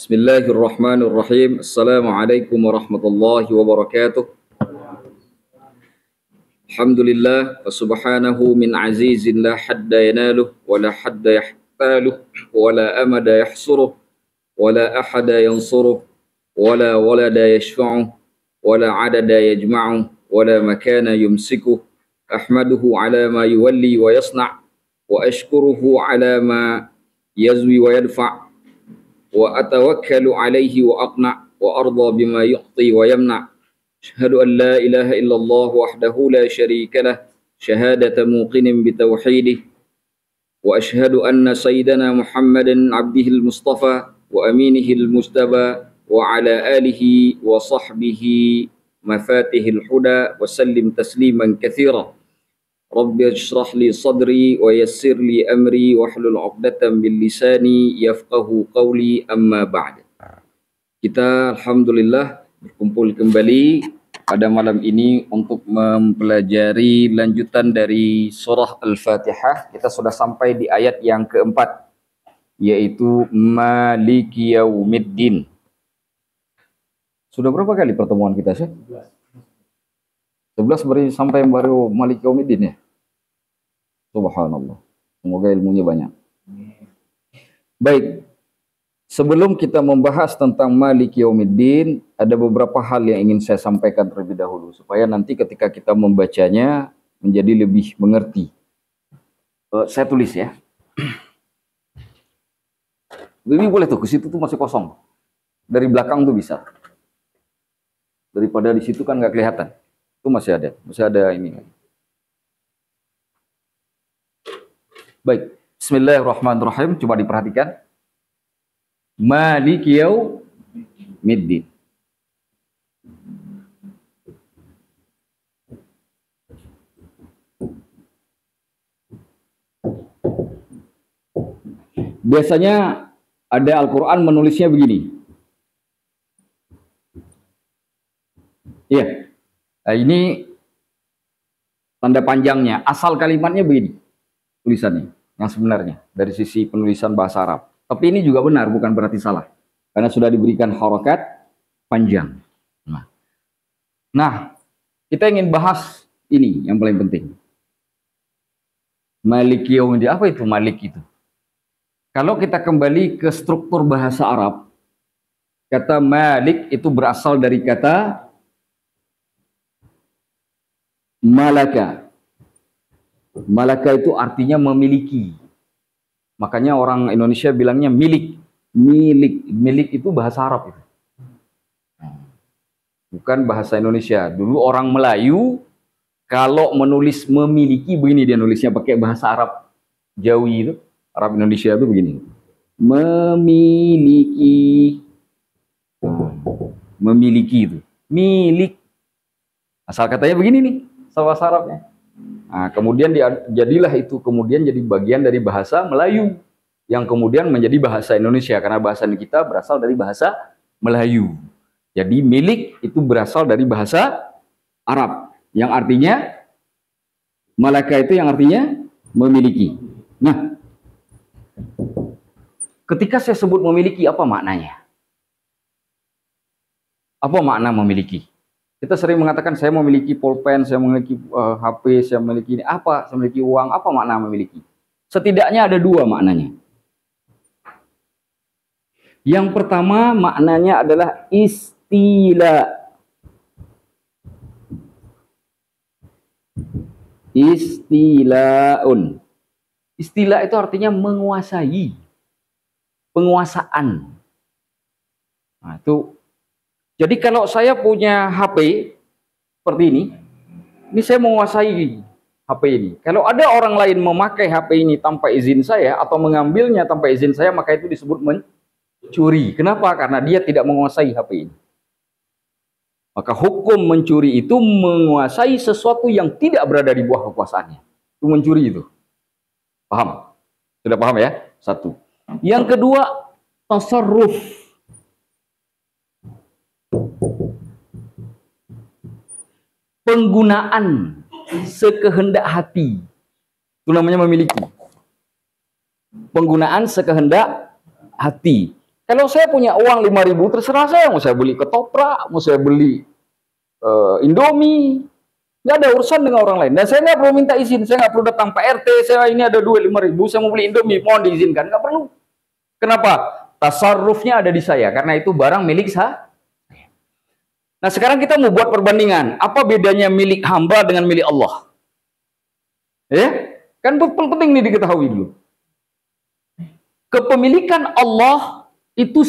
Bismillahirrahmanirrahim. Assalamualaikum warahmatullahi wabarakatuh. Alhamdulillah wa subhanahu min azizin la hadda yanaluh wa la hadda yahtaluh wa la amada yahsuruh wa la ahada yansuruh wa la walada yashfa'uh wa la adada yajma'uh wa la makana yumsikuh. Ahmaduhu ala ma yuwalli wa yasna' wa ashkuruhu ala ma yazwi wa yadfa' wa atawakkalu alaihi wa aqna' wa arda bima yu'ti wa yamna'. Asyhadu an la ilaha illallah wahdahu la syarika lah syahadata muqinin bitauhidih wa asyhadu anna sayyidana Muhammadan abdihil mustafa wa aminihil mustaba wa ala alihi wa sahbihi mafatihil huda wa sallim tasliman katsira. Rabbi ishrah li sadri wa yassir li amri wahlul 'uqdatam min lisani yafqahu qawli, amma ba'd. Kita alhamdulillah berkumpul kembali pada malam ini untuk mempelajari lanjutan dari surah Al-Fatihah. Kita sudah sampai di ayat yang keempat, yaitu Maliki Yaumiddin. Sudah berapa kali pertemuan kita sih? 11 sampai baru Maliki Yaumiddin ya? Subhanallah. Semoga ilmunya banyak. Baik. Sebelum kita membahas tentang Maliki Yaumiddin, ada beberapa hal yang ingin saya sampaikan terlebih dahulu supaya nanti ketika kita membacanya menjadi lebih mengerti. Saya tulis ya. Ini boleh tuh, ke situ tuh masih kosong. Dari belakang tuh bisa. Daripada di situ kan nggak kelihatan. Itu masih ada ini. Baik, bismillahirrahmanirrahim. Coba diperhatikan. Maliki Yaumiddin. Biasanya ada Al-Quran menulisnya begini. Iya. Nah, ini tanda panjangnya. Asal kalimatnya begini. Tulisannya yang sebenarnya dari sisi penulisan bahasa Arab. Tapi ini juga benar, bukan berarti salah. Karena sudah diberikan harokat panjang. Nah, kita ingin bahas ini yang paling penting. Maliki Yaumiddin. Apa itu Malik itu? Kalau kita kembali ke struktur bahasa Arab, kata Malik itu berasal dari kata malaka. Malaka itu artinya memiliki. Makanya orang Indonesia bilangnya milik. Milik itu bahasa Arab itu. Bukan bahasa Indonesia. Dulu orang Melayu kalau menulis memiliki begini dia nulisnya pakai bahasa Arab Jawi itu. Arab Indonesia itu begini. Memiliki. Memiliki itu. Milik. Asal katanya begini nih, bahasa Arabnya. Nah, kemudian jadilah itu kemudian jadi bagian dari bahasa Melayu yang kemudian menjadi bahasa Indonesia karena bahasa kita berasal dari bahasa Melayu. Jadi milik itu berasal dari bahasa Arab yang artinya malaka itu yang artinya memiliki. Nah, ketika saya sebut memiliki, apa maknanya? Apa makna memiliki? Kita sering mengatakan saya memiliki pulpen, saya memiliki HP, saya memiliki ini. Apa? Saya memiliki uang. Apa makna memiliki? Setidaknya ada dua maknanya. Yang pertama maknanya adalah istila. Istilaun. Istilah itu artinya menguasai. Penguasaan. Nah, itu. Jadi kalau saya punya HP seperti ini saya menguasai HP ini. Kalau ada orang lain memakai HP ini tanpa izin saya atau mengambilnya tanpa izin saya, maka itu disebut mencuri. Kenapa? Karena dia tidak menguasai HP ini. Maka hukum mencuri itu menguasai sesuatu yang tidak berada di bawah kekuasaannya. Itu mencuri itu. Paham? Sudah paham ya? Satu. Yang kedua, tasarruf. Penggunaan sekehendak hati. Itu namanya memiliki. Penggunaan sekehendak hati. Kalau saya punya uang 5.000, terserah saya, mau saya beli ketoprak, mau saya beli Indomie, nggak ada urusan dengan orang lain. Dan saya nggak perlu minta izin, saya nggak perlu datang Pak RT, saya ini ada duit 5.000, saya mau beli Indomie, mohon diizinkan, nggak perlu. Kenapa? Tasarrufnya ada di saya, karena itu barang milik saya. Nah sekarang kita mau buat perbandingan, apa bedanya milik hamba dengan milik Allah? Ya, kan penting nih diketahui dulu. Kepemilikan Allah itu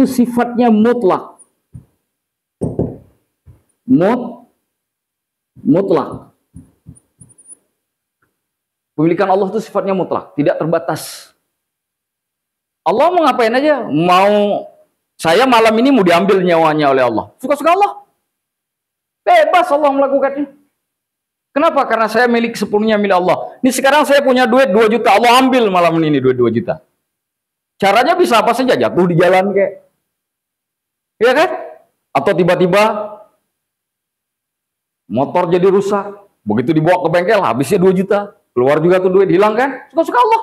sifatnya mutlak. Mutlak. Pemilikan Allah itu sifatnya mutlak, tidak terbatas. Allah mau ngapain aja, mau saya malam ini mau diambil nyawanya oleh Allah, suka-suka Allah, bebas Allah melakukannya. Kenapa? Karena saya milik sepenuhnya milik Allah. Ini sekarang saya punya duit 2 juta, Allah ambil malam ini duit 2 juta. Caranya bisa apa saja, jatuh di jalan kayak, ya kan? Atau tiba-tiba motor jadi rusak, begitu dibawa ke bengkel habisnya 2 juta, keluar juga tuh duit, hilang kan? Suka-suka Allah.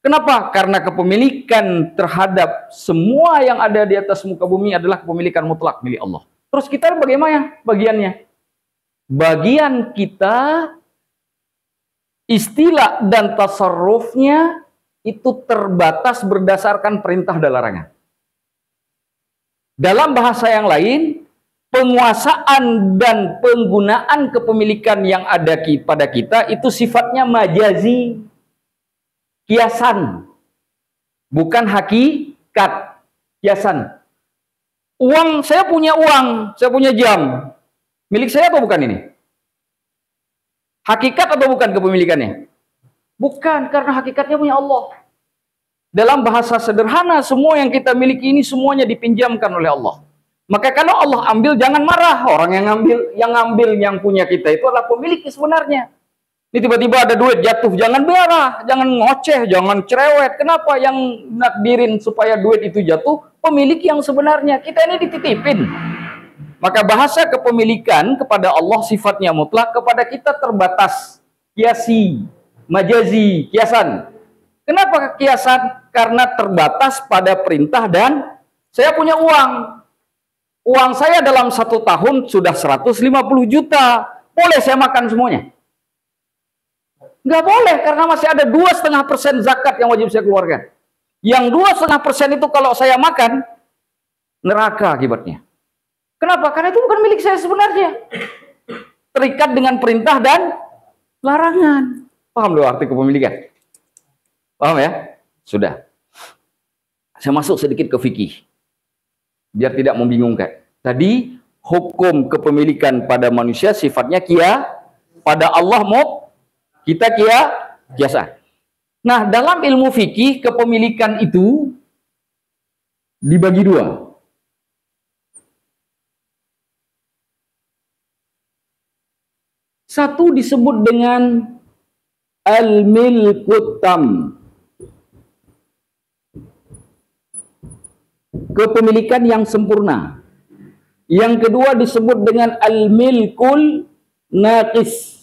Kenapa? Karena kepemilikan terhadap semua yang ada di atas muka bumi adalah kepemilikan mutlak milik Allah. Terus kita bagaimana bagiannya? Bagian kita, istilah dan tasarrufnya itu terbatas berdasarkan perintah dan larangan. Dalam bahasa yang lain, penguasaan dan penggunaan kepemilikan yang ada pada kita itu sifatnya majazi, kiasan, bukan hakikat, kiasan. Uang, saya punya uang, saya punya jam, milik saya atau bukan ini? Hakikat atau bukan kepemilikannya? Bukan, karena hakikatnya punya Allah. Dalam bahasa sederhana, semua yang kita miliki ini semuanya dipinjamkan oleh Allah. Maka kalau Allah ambil, jangan marah. Orang yang ngambil yang punya kita itu adalah pemilik sebenarnya. Ini tiba-tiba ada duit jatuh, jangan marah, jangan ngoceh, jangan cerewet. Kenapa? Yang nakdirin supaya duit itu jatuh, pemilik yang sebenarnya. Kita ini dititipin. Maka bahasa kepemilikan kepada Allah sifatnya mutlak, kepada kita terbatas. Kiasi, majazi, kiasan. Kenapa kiasan? Karena terbatas pada perintah dan saya punya uang. Uang saya dalam 1 tahun sudah 150 juta. Boleh saya makan semuanya? Nggak boleh, karena masih ada 2,5% zakat yang wajib saya keluarkan. Yang 2,5% itu kalau saya makan, neraka akibatnya. Kenapa? Karena itu bukan milik saya sebenarnya. Terikat dengan perintah dan larangan. Paham dong arti kepemilikan? Paham ya? Sudah. Saya masuk sedikit ke fikih, biar tidak membingungkan. Tadi, hukum kepemilikan pada manusia sifatnya pada Allah kita kiasan. Nah, dalam ilmu fikih, kepemilikan itu dibagi 2. Satu disebut dengan al-milkut tam, kepemilikan yang sempurna. Yang kedua disebut dengan al-milkul naqis.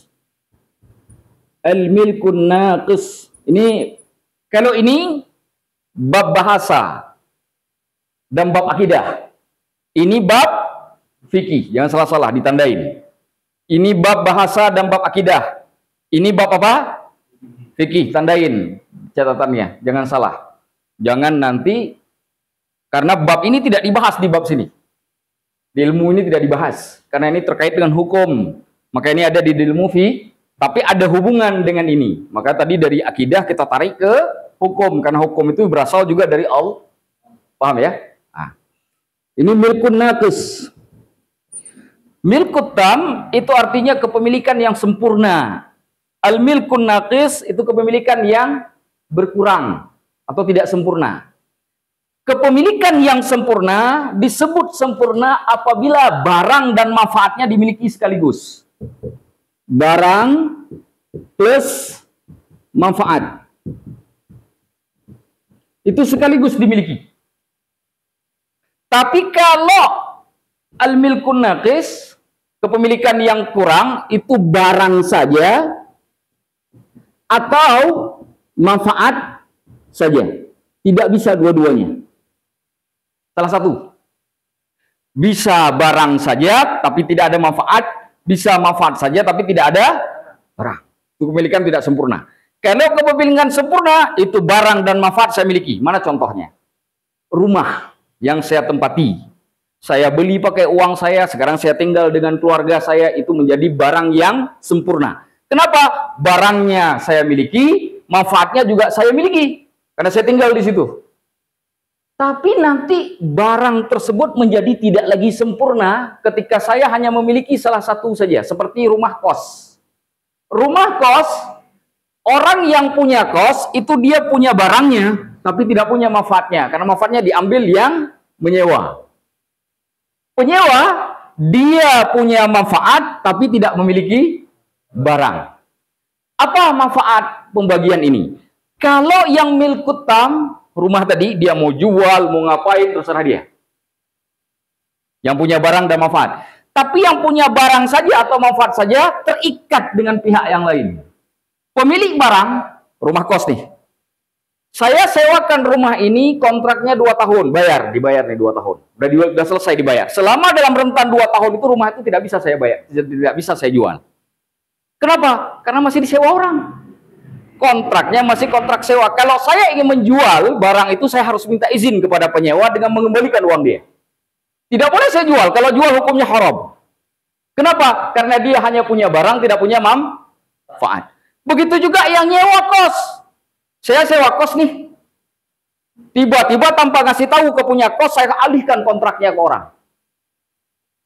Al-milkun naqis. Ini, kalau ini bab bahasa dan bab akidah. Ini bab fikih, jangan salah-salah ditandain. Ini bab bahasa dan bab akidah. Ini bab apa? Fikih, tandain catatannya, jangan salah. Jangan nanti, karena bab ini tidak dibahas di bab sini. Di ilmu ini tidak dibahas, karena ini terkait dengan hukum. Maka ini ada di ilmu fikih, tapi ada hubungan dengan ini. Maka tadi dari akidah kita tarik ke hukum, karena hukum itu berasal juga dari Allah. Paham ya? Nah, ini milkun naqis. Milkut tam itu artinya kepemilikan yang sempurna. Al-milkun naqis itu kepemilikan yang berkurang atau tidak sempurna. Kepemilikan yang sempurna disebut sempurna apabila barang dan manfaatnya dimiliki sekaligus. Barang plus manfaat itu sekaligus dimiliki. Tapi kalau al-milkun naqis, kepemilikan yang kurang, itu barang saja atau manfaat saja. Tidak bisa dua-duanya. Salah satu. Bisa barang saja tapi tidak ada manfaat, bisa manfaat saja tapi tidak ada barang. Itu kepemilikan tidak sempurna. Kalau kepemilikan sempurna, itu barang dan manfaat saya miliki. Mana contohnya? Rumah yang saya tempati. Saya beli pakai uang saya, sekarang saya tinggal dengan keluarga saya, itu menjadi barang yang sempurna. Kenapa? Barangnya saya miliki, manfaatnya juga saya miliki. Karena saya tinggal di situ. Tapi nanti barang tersebut menjadi tidak lagi sempurna ketika saya hanya memiliki salah satu saja. Seperti rumah kos. Rumah kos, orang yang punya kos, itu dia punya barangnya, tapi tidak punya manfaatnya. Karena manfaatnya diambil yang menyewa. Penyewa, dia punya manfaat, tapi tidak memiliki barang. Apa manfaat pembagian ini? Kalau yang milkut tam, rumah tadi, dia mau jual, mau ngapain, terserah dia. Yang punya barang dan manfaat. Tapi yang punya barang saja atau manfaat saja, terikat dengan pihak yang lain. Pemilik barang, rumah kos nih. Saya sewakan rumah ini, kontraknya 2 tahun, dibayar nih 2 tahun. Udah selesai dibayar. Selama dalam rentan 2 tahun itu, rumah itu tidak bisa saya bayar, tidak bisa saya jual. Kenapa? Karena masih disewa orang. Kontraknya masih kontrak sewa. Kalau saya ingin menjual barang itu, saya harus minta izin kepada penyewa dengan mengembalikan uang dia. Tidak boleh saya jual. Kalau jual hukumnya haram. Kenapa? Karena dia hanya punya barang, tidak punya manfaat. Begitu juga yang nyewa kos. Saya sewa kos nih. Tiba-tiba tanpa ngasih tahu ke punya kos, saya alihkan kontraknya ke orang.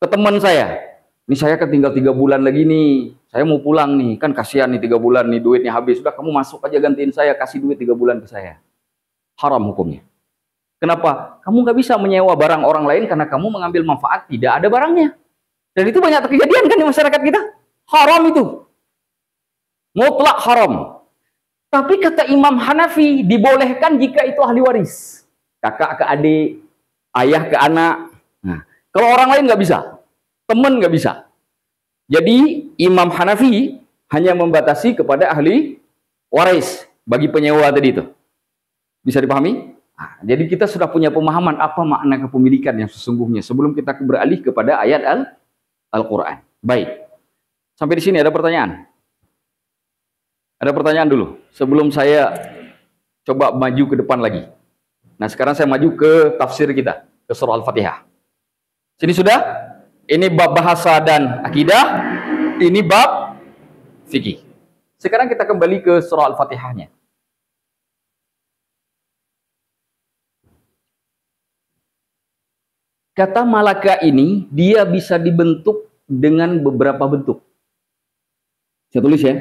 Ke teman saya. Ini saya kan tinggal 3 bulan lagi nih. Saya mau pulang nih. Kan kasihan nih 3 bulan nih, duitnya habis. Sudah kamu masuk aja gantiin saya, kasih duit 3 bulan ke saya. Haram hukumnya. Kenapa? Kamu nggak bisa menyewa barang orang lain karena kamu mengambil manfaat, tidak ada barangnya. Dan itu banyak kejadian kan di masyarakat kita. Haram itu. Mutlak haram. Tapi kata Imam Hanafi, dibolehkan jika itu ahli waris. Kakak ke adik, ayah ke anak. Nah, kalau orang lain nggak bisa. Teman nggak bisa. Jadi Imam Hanafi hanya membatasi kepada ahli waris bagi penyewa tadi itu. Bisa dipahami? Nah, jadi kita sudah punya pemahaman apa makna kepemilikan yang sesungguhnya sebelum kita beralih kepada ayat Al-Quran. Baik. Sampai di sini ada pertanyaan? Ada pertanyaan dulu sebelum saya coba maju ke depan lagi. Nah, sekarang saya maju ke tafsir kita, ke surah Al-Fatihah. Sini sudah? Ini bab bahasa dan akidah, ini bab fikih. Sekarang kita kembali ke surah Al-Fatihahnya. Kata malaka ini, dia bisa dibentuk dengan beberapa bentuk. Saya tulis ya.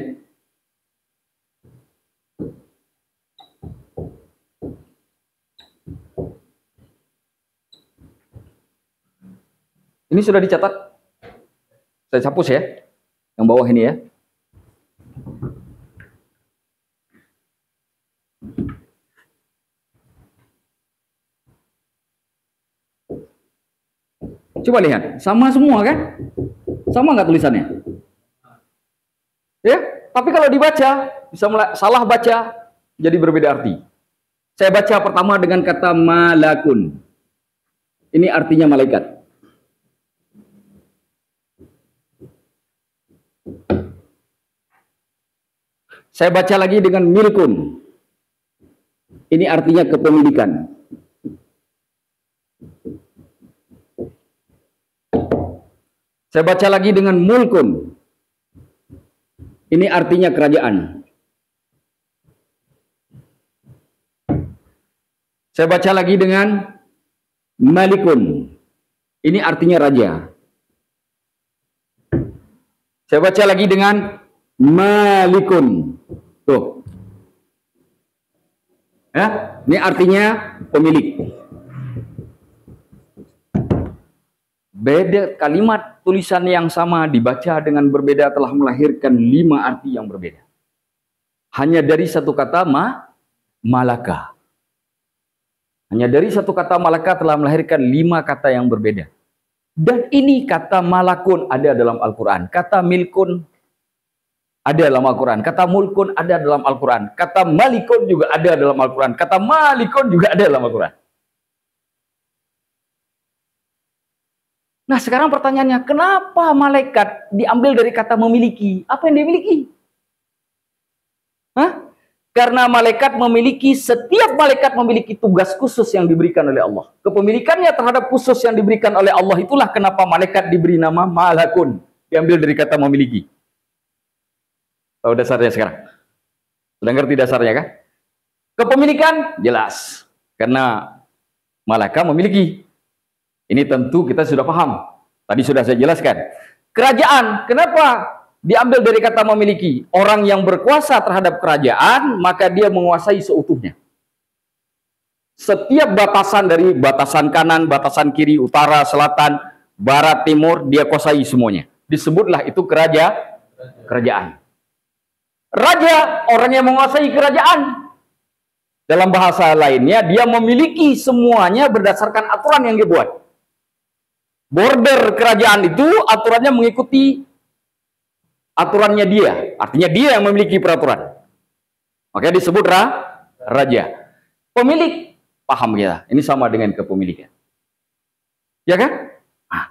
Ini sudah dicatat. Saya hapus ya. Yang bawah ini ya. Coba lihat. Sama semua kan? Sama nggak tulisannya? Ya. Tapi kalau dibaca, bisa salah baca, jadi berbeda arti. Saya baca pertama dengan kata malakun. Ini artinya malaikat. Saya baca lagi dengan milkun. Ini artinya kepemilikan. Saya baca lagi dengan mulkun. Ini artinya kerajaan. Saya baca lagi dengan malikun. Ini artinya raja. Saya baca lagi dengan malikun. Tuh. Ya, ini artinya pemilik. Beda kalimat tulisan yang sama dibaca dengan berbeda telah melahirkan 5 arti yang berbeda. Hanya dari satu kata malaka. Hanya dari satu kata malaka telah melahirkan 5 kata yang berbeda. Dan ini kata malakun ada dalam Al-Quran. Kata milkun ada dalam Al-Quran. Kata mulkun ada dalam Al-Quran. Kata malikun juga ada dalam Al-Quran. Kata malikun juga ada dalam Al-Quran. Nah, sekarang pertanyaannya, kenapa malaikat diambil dari kata memiliki? Apa yang dia miliki? Hah? Karena setiap malaikat memiliki tugas khusus yang diberikan oleh Allah. Kepemilikannya terhadap khusus yang diberikan oleh Allah, itulah kenapa malaikat diberi nama malakun. Diambil dari kata memiliki. Tahu dasarnya sekarang? Sudah ngerti dasarnya kan? Kepemilikan jelas. Karena malaikat memiliki. Ini tentu kita sudah paham. Tadi sudah saya jelaskan. Kerajaan, kenapa diambil dari kata memiliki? Orang yang berkuasa terhadap kerajaan, maka dia menguasai seutuhnya. Setiap batasan dari batasan kanan, batasan kiri, utara, selatan, barat, timur, dia kuasai semuanya. Disebutlah itu kerajaan. Raja, orang yang menguasai kerajaan. Dalam bahasa lainnya, dia memiliki semuanya berdasarkan aturan yang dia buat. Border kerajaan itu aturannya mengikuti aturannya dia. Artinya dia yang memiliki peraturan. Makanya disebut raja. Pemilik, paham kita. Ini sama dengan kepemilikan. Ya kan? Nah,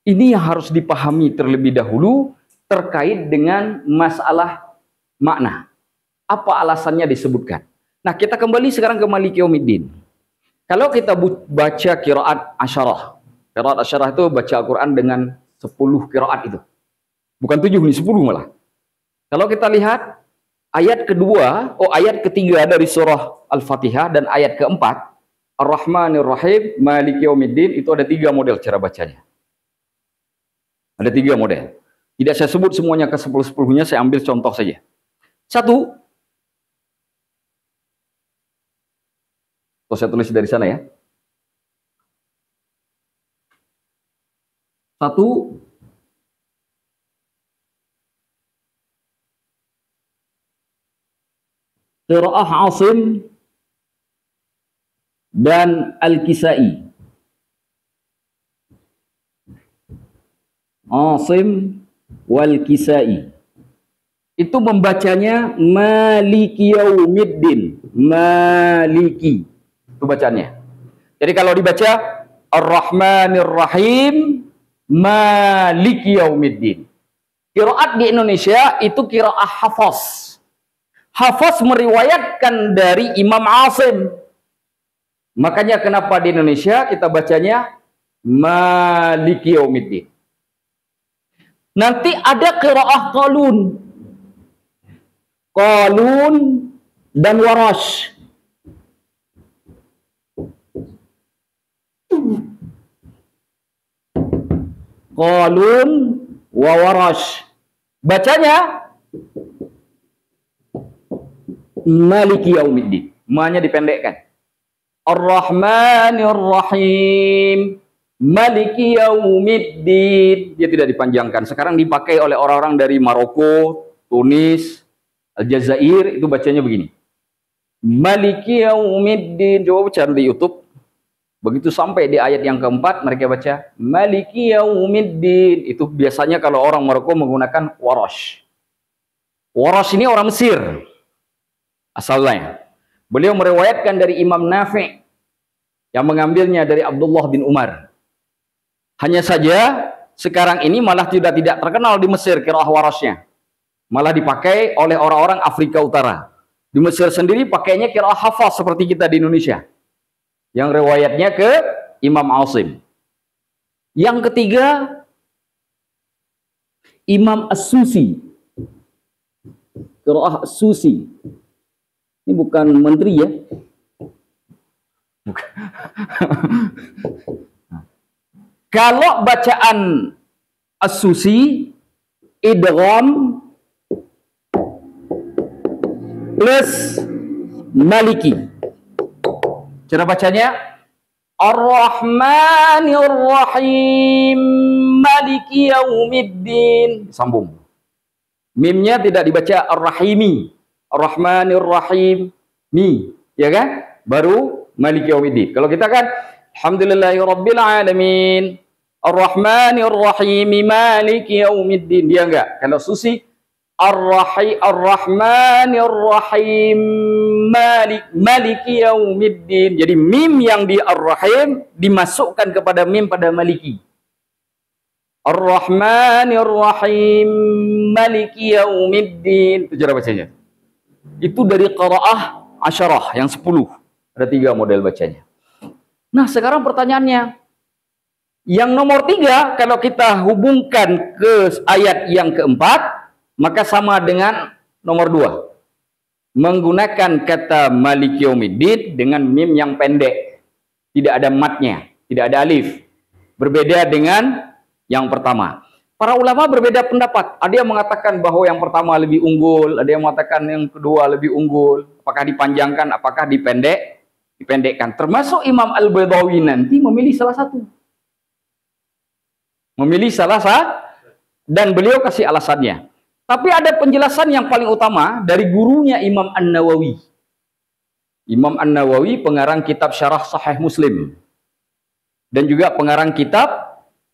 ini yang harus dipahami terlebih dahulu terkait dengan masalah makna. Apa alasannya disebutkan? Nah, kita kembali sekarang ke Maliki Yaumiddin. Kalau kita baca qiraat asyarah. Qiraat asyarah itu baca Al-Quran dengan 10 qiraat itu. Bukan 7, ini 10 malah. Kalau kita lihat ayat ketiga dari surah Al-Fatihah dan ayat keempat, Ar-Rahmanir Rahim, Maliki Yaumiddin, itu ada 3 model cara bacanya. Ada 3 model. Tidak saya sebut semuanya ke 10-10-nya, saya ambil contoh saja. 1, saya tulis dari sana ya. 1, qiraah Asim dan Al-Kisai. Asim wal Kisai. Itu membacanya Maliki Yaumiddin. Maliki. Itu bacanya. Jadi kalau dibaca Ar-Rahmanir Rahim, Maliki Yaumiddin. Qiraat di Indonesia itu qiraah Hafaz. Hafaz meriwayatkan dari Imam Asim. Makanya kenapa di Indonesia kita bacanya Maliki Yaumiddin. Nanti ada qiraah Qalun. Qalun dan Warash. Qalun wa Warash. Bacanya Maliki Yaumiddin. Ma-nya dipendekkan. Ar-Rahmanir Rahim. Maliki Yaumiddin. Dia tidak dipanjangkan. Sekarang dipakai oleh orang-orang dari Maroko, Tunis, Aljazair, itu bacanya begini. Maliki Yaumiddin. Coba baca di YouTube. Begitu sampai di ayat yang keempat, mereka baca Maliki Yaumiddin. Itu biasanya kalau orang Maroko menggunakan Warash. Warash ini orang Mesir asalnya. Beliau meriwayatkan dari Imam Nafi' yang mengambilnya dari Abdullah bin Umar. Hanya saja sekarang ini malah tidak terkenal di Mesir qiraah Warashnya. Malah dipakai oleh orang-orang Afrika Utara. Di Mesir sendiri pakainya qiraah Hafaz seperti kita di Indonesia. Yang riwayatnya ke Imam Asim. Yang ketiga, Imam As-Susi. Qiraah As-Susi. Ini bukan menteri ya. Bukan. Kalau bacaan As-Susi, idgham plus Maliki. Cara bacanya Ar-Rahmanir Rahim Maliki Yaumiddin. Sambung. Mimnya tidak dibaca Ar-Rahimi. Ar-Rahmanir Rahim mi, ya kan? Baru Maliki Yaumiddin. Kalau kita kan Alhamdulillahirabbil alamin Ar-Rahmanir Rahim Maliki Yaumiddin. Dia enggak. Kalau Susi Ar-Rahmanir Rahim, Maliki Yaumiddin. Jadi mim yang di Ar-Rahim dimasukkan kepada mim pada Maliki. Ar-Rahmanir Rahim, Maliki Yaumiddin. Itu cara bacanya. Itu dari qiraah asyarah yang 10. Ada 3 model bacanya. Nah, sekarang pertanyaannya, yang nomor 3 kalau kita hubungkan ke ayat yang keempat, maka sama dengan nomor 2. Menggunakan kata Maliki Yaumiddin dengan mim yang pendek. Tidak ada matnya, tidak ada alif. Berbeda dengan yang pertama. Para ulama berbeda pendapat. Ada yang mengatakan bahwa yang pertama lebih unggul, ada yang mengatakan yang kedua lebih unggul. Apakah dipanjangkan, apakah dipendekkan. Termasuk Imam Al-Baydawi nanti memilih salah satu. Memilih salah satu dan beliau kasih alasannya. Tapi ada penjelasan yang paling utama dari gurunya Imam An-Nawawi. Imam An-Nawawi pengarang kitab Syarah Sahih Muslim. Dan juga pengarang kitab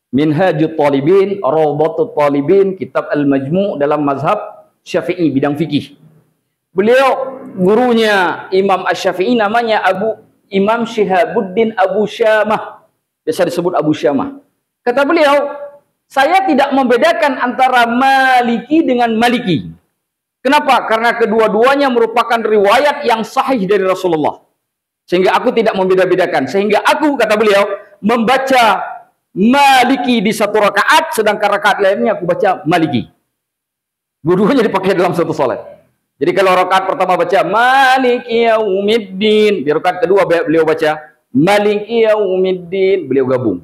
Minhajut Talibin, Rawdatut Talibin, kitab Al-Majmu' dalam mazhab Syafi'i bidang fikih. Beliau gurunya Imam Asy-Syafi'i namanya Imam Syihabuddin Abu Syamah. Biasa disebut Abu Syamah. Kata beliau, saya tidak membedakan antara Maliki dengan Maliki. Kenapa? Karena kedua-duanya merupakan riwayat yang sahih dari Rasulullah. Sehingga aku tidak membeda-bedakan. Sehingga aku, kata beliau, membaca Maliki di satu rakaat, sedangkan rakaat lainnya aku baca Maliki. Dua-duanya dipakai dalam satu salat. Jadi kalau rakaat pertama baca Maliki Yaumiddin, di rakaat kedua beliau baca Maliki Yaumiddin, beliau gabung.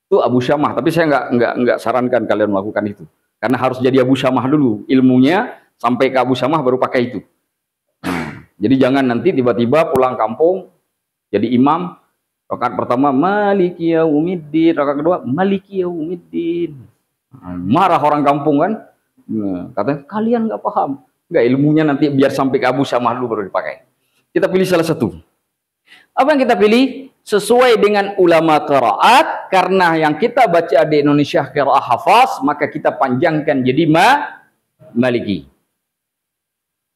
Itu Abu Syamah, tapi saya nggak sarankan kalian melakukan itu. Karena harus jadi Abu Syamah dulu, ilmunya sampai ke Abu Syamah baru pakai itu. Jadi jangan nanti tiba-tiba pulang kampung jadi imam. Rakaat pertama Maliki Yaumiddin, rakaat kedua Maliki Yaumiddin. Marah orang kampung kan? Katanya kalian nggak paham. Nggak, ilmunya nanti biar sampai ke Abu Syamah dulu baru dipakai. Kita pilih salah satu. Apa yang kita pilih? Sesuai dengan ulama qiraat, karena yang kita baca di Indonesia qiraah hafaz, maka kita panjangkan jadi Maliki.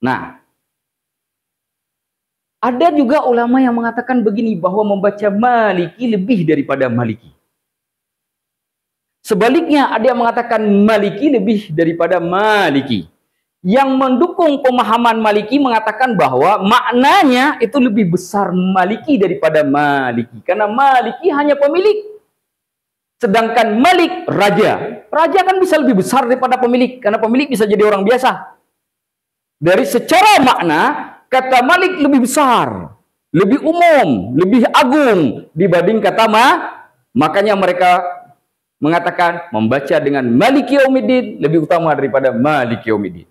Nah, ada juga ulama yang mengatakan begini, bahwa membaca Maliki lebih daripada Maliki. Sebaliknya, ada yang mengatakan Maliki lebih daripada Maliki. Yang mendukung pemahaman Maliki mengatakan bahwa maknanya itu lebih besar Maliki daripada Maliki. Karena Maliki hanya pemilik. Sedangkan Malik, raja. Raja kan bisa lebih besar daripada pemilik. Karena pemilik bisa jadi orang biasa. Dari secara makna, kata Malik lebih besar, lebih umum, lebih agung dibanding kata makanya mereka mengatakan membaca dengan Maliki Yaumiddin lebih utama daripada Maliki Yaumiddin.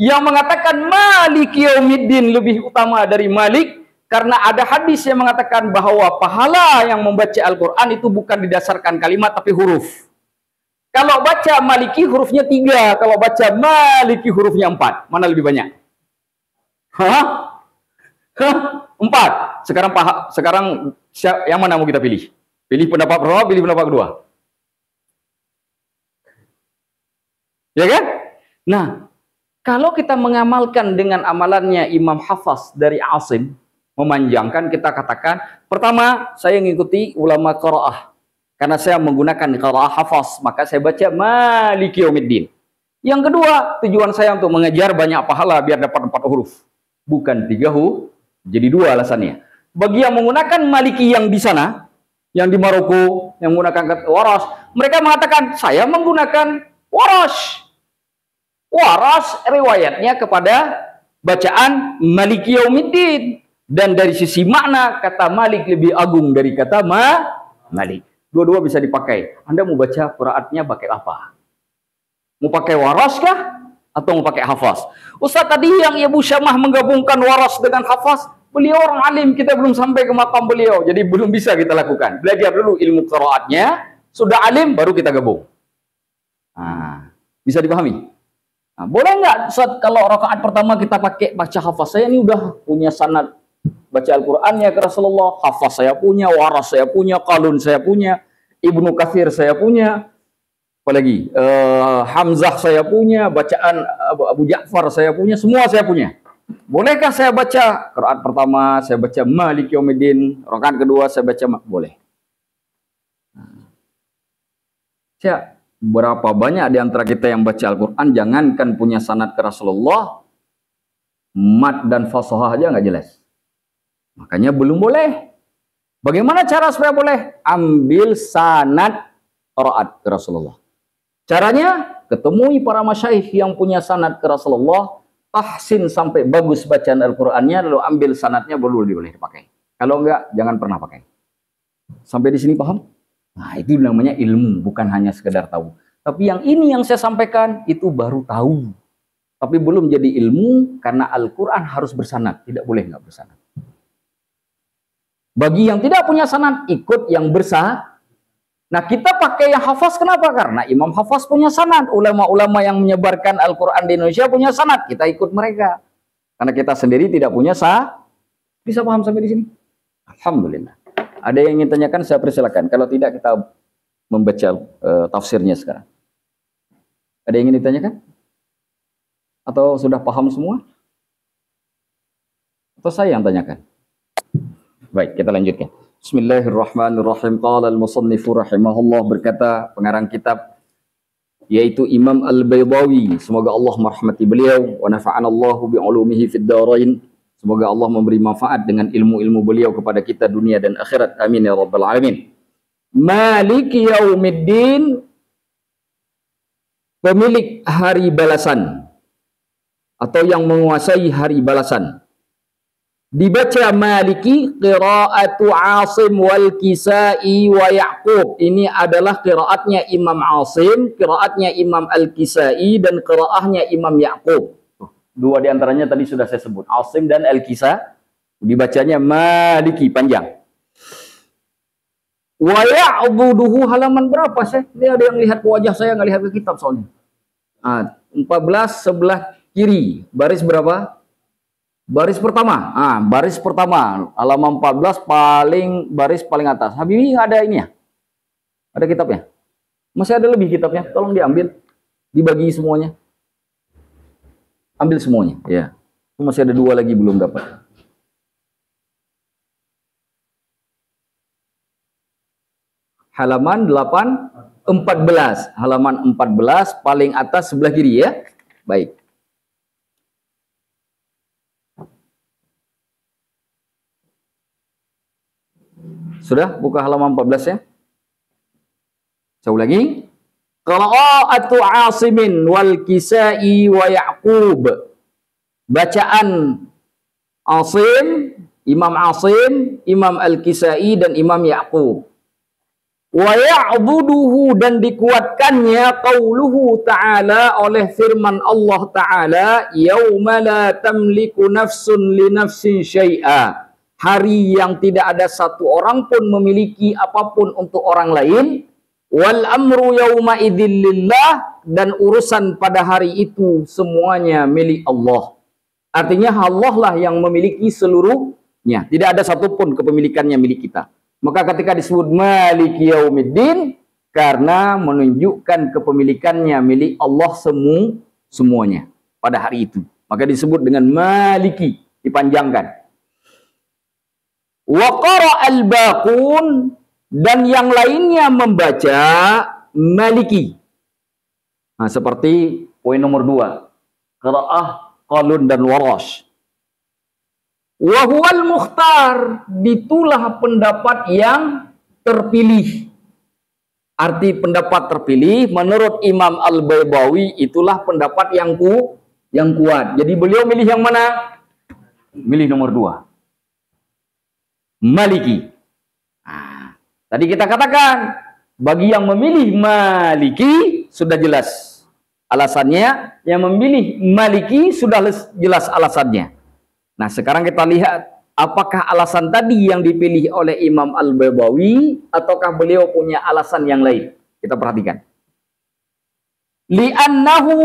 Yang mengatakan Maliki Yaumiddin lebih utama dari Malik karena ada hadis yang mengatakan bahwa pahala yang membaca Al-Quran itu bukan didasarkan kalimat tapi huruf. Kalau baca Maliki hurufnya 3, kalau baca Maliki hurufnya 4. Mana lebih banyak? Hah? 4. Sekarang yang mana mau kita pilih? Pilih pendapat pertama, pilih pendapat kedua. Ya kan? Nah, kalau kita mengamalkan dengan amalannya Imam Hafaz dari Asim, memanjangkan, kita katakan, pertama, saya mengikuti ulama qiraah. Karena saya menggunakan qiraah Hafaz, maka saya baca Maliki Yaumiddin. Yang kedua, tujuan saya untuk mengejar banyak pahala biar dapat 4 huruf. Bukan 3 huruf, jadi 2 alasannya. Bagi yang menggunakan Maliki yang di sana, yang di Maroko, yang menggunakan waras, mereka mengatakan, saya menggunakan waras. Waras riwayatnya kepada bacaan Maliki Yaumiddin. Dan dari sisi makna, kata Malik lebih agung dari kata Malik. Dua-dua bisa dipakai. Anda mau baca qiraatnya pakai apa? Mau pakai waras kah? Atau mau pakai hafaz? Ustaz tadi yang Abu Syamah menggabungkan waras dengan hafaz, beliau orang alim, kita belum sampai ke makam beliau. Jadi belum bisa kita lakukan. Belajar dulu ilmu qiraatnya, sudah alim, baru kita gabung. Nah, bisa dipahami? Nah, boleh nggak kalau rakaat pertama kita pakai baca hafaz? Saya ini udah punya sanad baca Al-Qur'annya ke Rasulullah, hafaz saya punya, waras saya punya, qalun saya punya, Ibnu Katsir saya punya. Apalagi Hamzah saya punya, bacaan Abu Ja'far saya punya, semua saya punya. Bolehkah saya baca qiraat pertama saya baca Maliki Yaumiddin, rakaat kedua saya baca boleh. Berapa banyak di antara kita yang baca Al-Quran jangankan punya sanad ke Rasulullah, mat dan fasahah aja nggak jelas. Makanya belum boleh. Bagaimana cara supaya boleh? Ambil sanad qiraat ke Rasulullah. Caranya, ketemui para masyaikh yang punya sanad ke Rasulullah, tahsin sampai bagus bacaan Al-Qur'annya, lalu ambil sanadnya baru boleh dipakai. Kalau enggak, jangan pernah pakai. Sampai di sini paham? Nah, itu namanya ilmu, bukan hanya sekedar tahu. Tapi yang ini yang saya sampaikan, itu baru tahu. Tapi belum jadi ilmu, karena Al-Quran harus bersanad. Tidak boleh nggak bersanad. Bagi yang tidak punya sanad, ikut yang bersanad. Nah, kita pakai yang hafaz kenapa? Karena Imam Hafaz punya sanad. Ulama-ulama yang menyebarkan Al-Quran di Indonesia punya sanad. Kita ikut mereka. Karena kita sendiri tidak punya sanad. Bisa paham sampai di sini? Alhamdulillah. Ada yang ingin tanyakan, saya persilakan. Kalau tidak, kita membaca tafsirnya sekarang. Ada yang ingin ditanyakan? Atau sudah paham semua? Atau saya yang tanyakan? Baik, kita lanjutkan. Bismillahirrahmanirrahim. Qala al-musannifu rahimahullah, berkata pengarang kitab yaitu Imam Al-Baydawi, semoga Allah merahmati beliau, wa nafa'anallahu bi'ulumihi fid dharain. Semoga Allah memberi manfaat dengan ilmu-ilmu beliau kepada kita dunia dan akhirat. Amin ya rabbal alamin. Maliki yaumiddin, pemilik hari balasan atau yang menguasai hari balasan. Dibaca Maliki, qiraatu Asim wal Kisai wa Ya'qub. Ini adalah qiraatnya Imam Asim, qiraatnya Imam Al-Kisai, dan qiraahnya Imam Ya'qub. Dua di antaranya tadi sudah saya sebut, Asim dan Al-Kisai. Dibacanya Maliki, panjang. Wa ya'buduhu, halaman berapa sih? Ini ada yang lihat wajah saya, nggak lihat ke kitab soalnya. 14 sebelah kiri, baris berapa? Baris pertama, baris pertama, halaman 14 baris paling atas. Habibie ada ini ya? Ada kitabnya? Masih ada lebih kitabnya? Tolong diambil, dibagi semuanya. Ambil semuanya, ya. Masih ada 2 lagi belum dapat. Halaman 14, halaman 14 paling atas sebelah kiri ya. Baik. Sudah buka halaman 14 ya? Saya ulangi. Qira'atu Asimin wal Kisai wa Ya'qub. Bacaan Asim, Imam Asim, Imam Al-Kisai dan Imam Ya'qub. Wa ya'buduhu, dan dikuatkannya qauluhu ta'ala, oleh firman Allah Ta'ala, yauma la tamliku nafsun li nafsin syai'a. Hari yang tidak ada satu orang pun memiliki apapun untuk orang lain. Wal amru yauma idzil lillah, dan urusan pada hari itu semuanya milik Allah. Artinya Allah lah yang memiliki seluruhnya. Tidak ada satupun kepemilikannya milik kita. Maka ketika disebut Maliki Yaumiddin, karena menunjukkan kepemilikannya milik Allah semuanya pada hari itu. Maka disebut dengan Maliki, dipanjangkan. Wa qara'al baqun, dan yang lainnya membaca Maliki. Nah, seperti poin nomor 2. Qira'ah Qalun dan Warash. Wa huwal mukhtar, ditulah pendapat yang terpilih. Arti pendapat terpilih menurut Imam Al-Baydawi itulah pendapat yang kuat. Jadi beliau milih yang mana? Milih nomor 2. Maliki. Nah, tadi kita katakan bagi yang memilih Maliki sudah jelas alasannya, yang memilih Maliki sudah jelas alasannya. Nah, sekarang kita lihat apakah alasan tadi yang dipilih oleh Imam Al-Baydawi ataukah beliau punya alasan yang lain. Kita perhatikan. Li'annahu,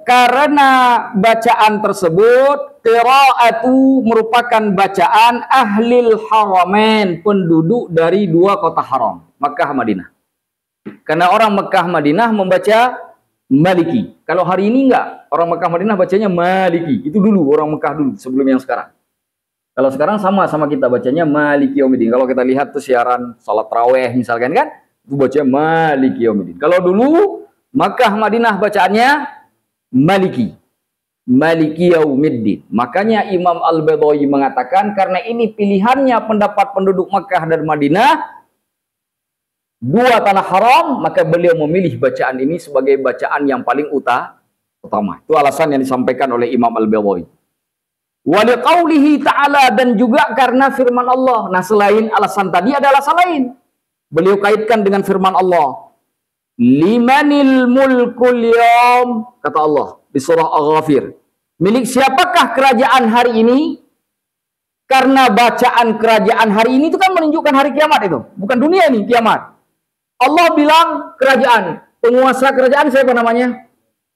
karena bacaan tersebut, qira'atu merupakan bacaan ahlil haramain, penduduk dari 2 kota haram, Makkah Madinah. Karena orang Mekah Madinah membaca Maliki. Kalau hari ini enggak, orang Mekah Madinah bacanya Maliki. Itu dulu orang Mekah dulu sebelum yang sekarang. Kalau sekarang sama kita bacanya Maliki Yaumiddin. Kalau kita lihat tuh siaran salat tarawih misalkan kan, itu bacanya Maliki Yaumiddin. Kalau dulu Mekah Madinah bacaannya Maliki. Maliki Yaumiddin. Makanya Imam Al-Baidawi mengatakan karena ini pilihannya pendapat penduduk Mekah dan Madinah, dua tanah haram, maka beliau memilih bacaan ini sebagai bacaan yang paling utama. Itu alasan yang disampaikan oleh Imam Al-Baidawi. Wa liqaulihi ta'ala, dan juga karena firman Allah. Nah, selain alasan tadi ada alasan lain. Beliau kaitkan dengan firman Allah. Limanil mulkul yawm, kata Allah di surah Al-Ghafir. Milik siapakah kerajaan hari ini? Karena bacaan kerajaan hari ini itu kan menunjukkan hari kiamat itu. Bukan dunia ini, kiamat. Allah bilang kerajaan. Penguasa kerajaan siapa namanya?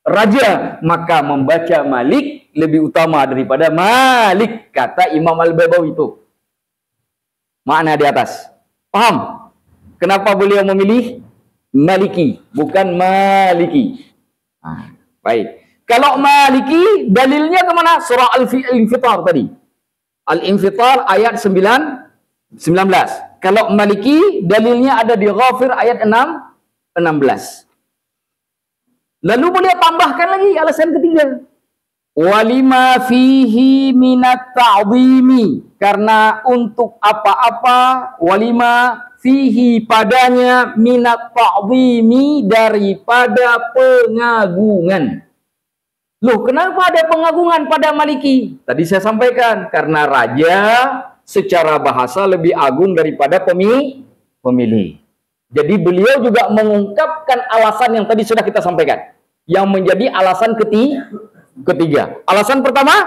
Raja. Maka membaca Malik lebih utama daripada Malik, kata Imam Al-Baidawi itu. Makna di atas. Paham? Kenapa beliau memilih Maliki, bukan Maliki? Nah, baik. Kalau Maliki, dalilnya kemana? Surah Al-Infitar tadi. Al-Infitar ayat 19. Kalau Maliki, dalilnya ada di Ghafir ayat 16. Lalu beliau tambahkan lagi alasan ketiga. Walima fihi minat ta'zimi, karena untuk apa-apa, walima fihi padanya minat ta'zimi, daripada pengagungan. Loh, kenapa ada pengagungan pada Maliki? Tadi saya sampaikan, karena raja secara bahasa lebih agung daripada pemilih. Jadi beliau juga mengungkapkan alasan yang tadi sudah kita sampaikan, yang menjadi alasan ketiga. Alasan pertama,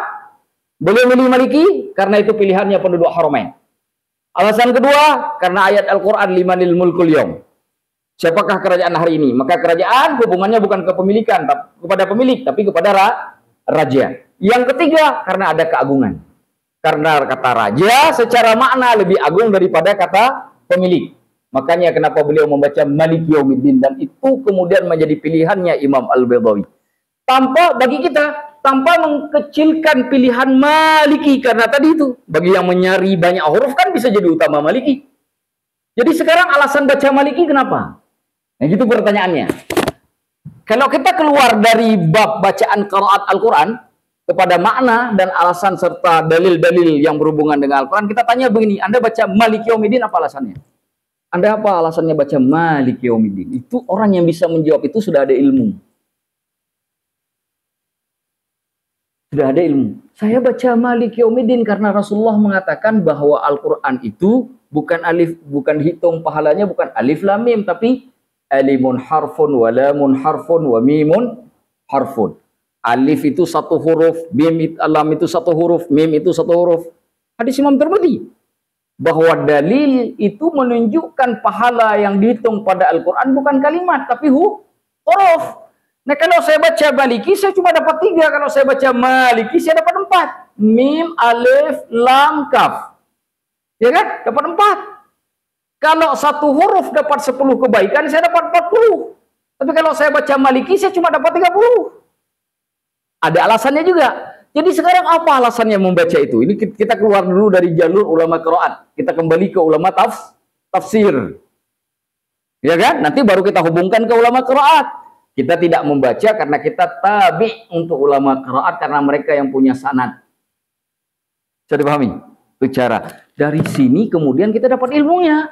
beliau milih Maliki karena itu pilihannya penduduk Haramain. Alasan kedua, karena ayat Al-Quran limanil mulkul yawm. Siapakah kerajaan hari ini? Maka kerajaan hubungannya bukan kepemilikan kepada pemilik, tapi kepada raja. Yang ketiga, karena ada keagungan. Karena kata raja secara makna lebih agung daripada kata pemilik. Makanya kenapa beliau membaca Maliki Yaumiddin, dan itu kemudian menjadi pilihannya Imam Al-Baidawi. Tanpa mengkecilkan pilihan Maliki, karena tadi itu bagi yang menyari banyak huruf kan bisa jadi utama Maliki. Jadi sekarang alasan baca Maliki kenapa? Nah, gitu pertanyaannya. Kalau kita keluar dari bab bacaan qiraat Al-Quran kepada makna dan alasan serta dalil-dalil yang berhubungan dengan Al-Quran, kita tanya begini, Anda baca Maliki Yaumiddin apa alasannya? Anda apa alasannya baca Maliki Yaumiddin? Itu orang yang bisa menjawab itu sudah ada ilmu. Sudah ada ilmu. Saya baca Maliki Yaumiddin karena Rasulullah mengatakan bahwa Al-Quran itu bukan hitung pahalanya bukan alif lam mim, tapi alimun harfun wa lamun harfun wa mimun harfun. Alif itu satu huruf, lam itu satu huruf, mim itu satu huruf. Hadis Imam Tirmidzi bahwa dalil itu menunjukkan pahala yang dihitung pada Al-Quran bukan kalimat tapi huruf. Nah, kalau saya baca Maliki, saya cuma dapat 3. Kalau saya baca Maliki, saya dapat 4. Mim, alif, lam, kaf. Ya kan? Dapat 4. Kalau satu huruf dapat 10 kebaikan, saya dapat 40. Tapi kalau saya baca Maliki, saya cuma dapat 30. Ada alasannya juga. Jadi sekarang apa alasannya membaca itu? Ini kita keluar dulu dari jalur ulama qiraat. Kita kembali ke ulama tafsir. Ya kan? Nanti baru kita hubungkan ke ulama qiraat. Kita tidak membaca karena kita tabi untuk ulama qiraat karena mereka yang punya sanad. Bisa dipahami? Bicara dari sini kemudian kita dapat ilmunya.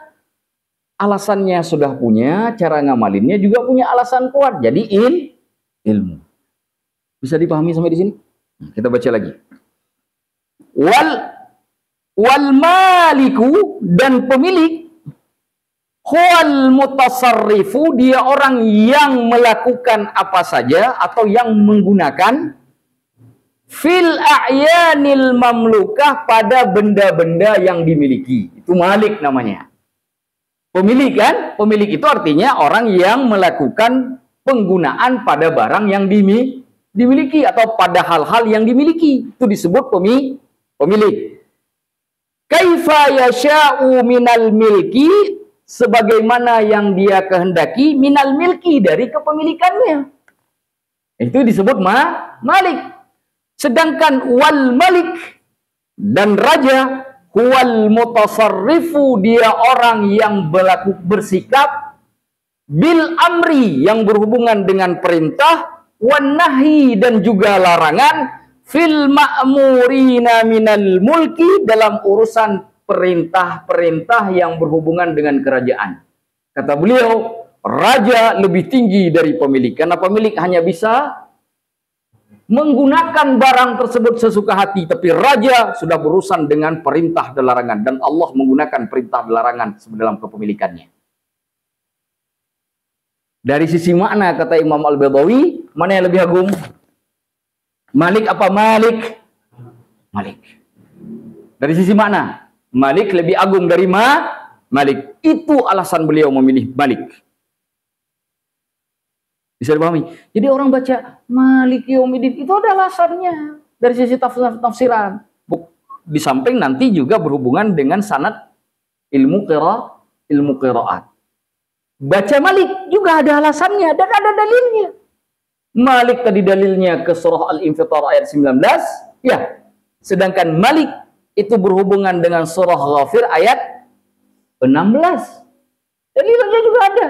Alasannya sudah punya, cara ngamalinnya juga punya alasan kuat. Jadi ilmu. Bisa dipahami sampai di sini? Kita baca lagi. Wal maliku, dan pemilik, huwal mutasarrifu, dia orang yang melakukan apa saja atau yang menggunakan fil a'yanil mamlukah, pada benda-benda yang dimiliki. Itu malik namanya. Pemilik kan? Pemilik itu artinya orang yang melakukan penggunaan pada barang yang dimiliki atau pada hal-hal yang dimiliki. Itu disebut pemilik. Kaifa yasha'u minal milki, sebagaimana yang dia kehendaki minal milki, dari kepemilikannya. Itu disebut malik. Sedangkan wal malik, dan raja, huwal mutasarrifu, dia orang yang bersikap bil amri, yang berhubungan dengan perintah, wan nahi, dan juga larangan, fil ma'murina minal mulki, dalam urusan perintah-perintah yang berhubungan dengan kerajaan. Kata beliau, raja lebih tinggi dari pemilik, karena pemilik hanya bisa menggunakan barang tersebut sesuka hati, tapi raja sudah berurusan dengan perintah dan larangan, dan Allah menggunakan perintah dan larangan dalam kepemilikannya. Dari sisi makna, kata Imam Al-Baydawi, mana yang lebih agung? Malik apa Malik? Malik. Dari sisi makna, Malik lebih agung dari Malik. Itu alasan beliau memilih Malik. Bisa dipahami? Jadi orang baca Malik Yaumiddin itu ada alasannya dari sisi tafsiran. Di samping nanti juga berhubungan dengan sanad ilmu qiraat. Baca Malik juga ada alasannya dan ada dalilnya. Malik tadi dalilnya ke surah Al-Infitar ayat 19, ya. Sedangkan Malik itu berhubungan dengan surah Ghafir ayat 16. Dalilnya juga ada.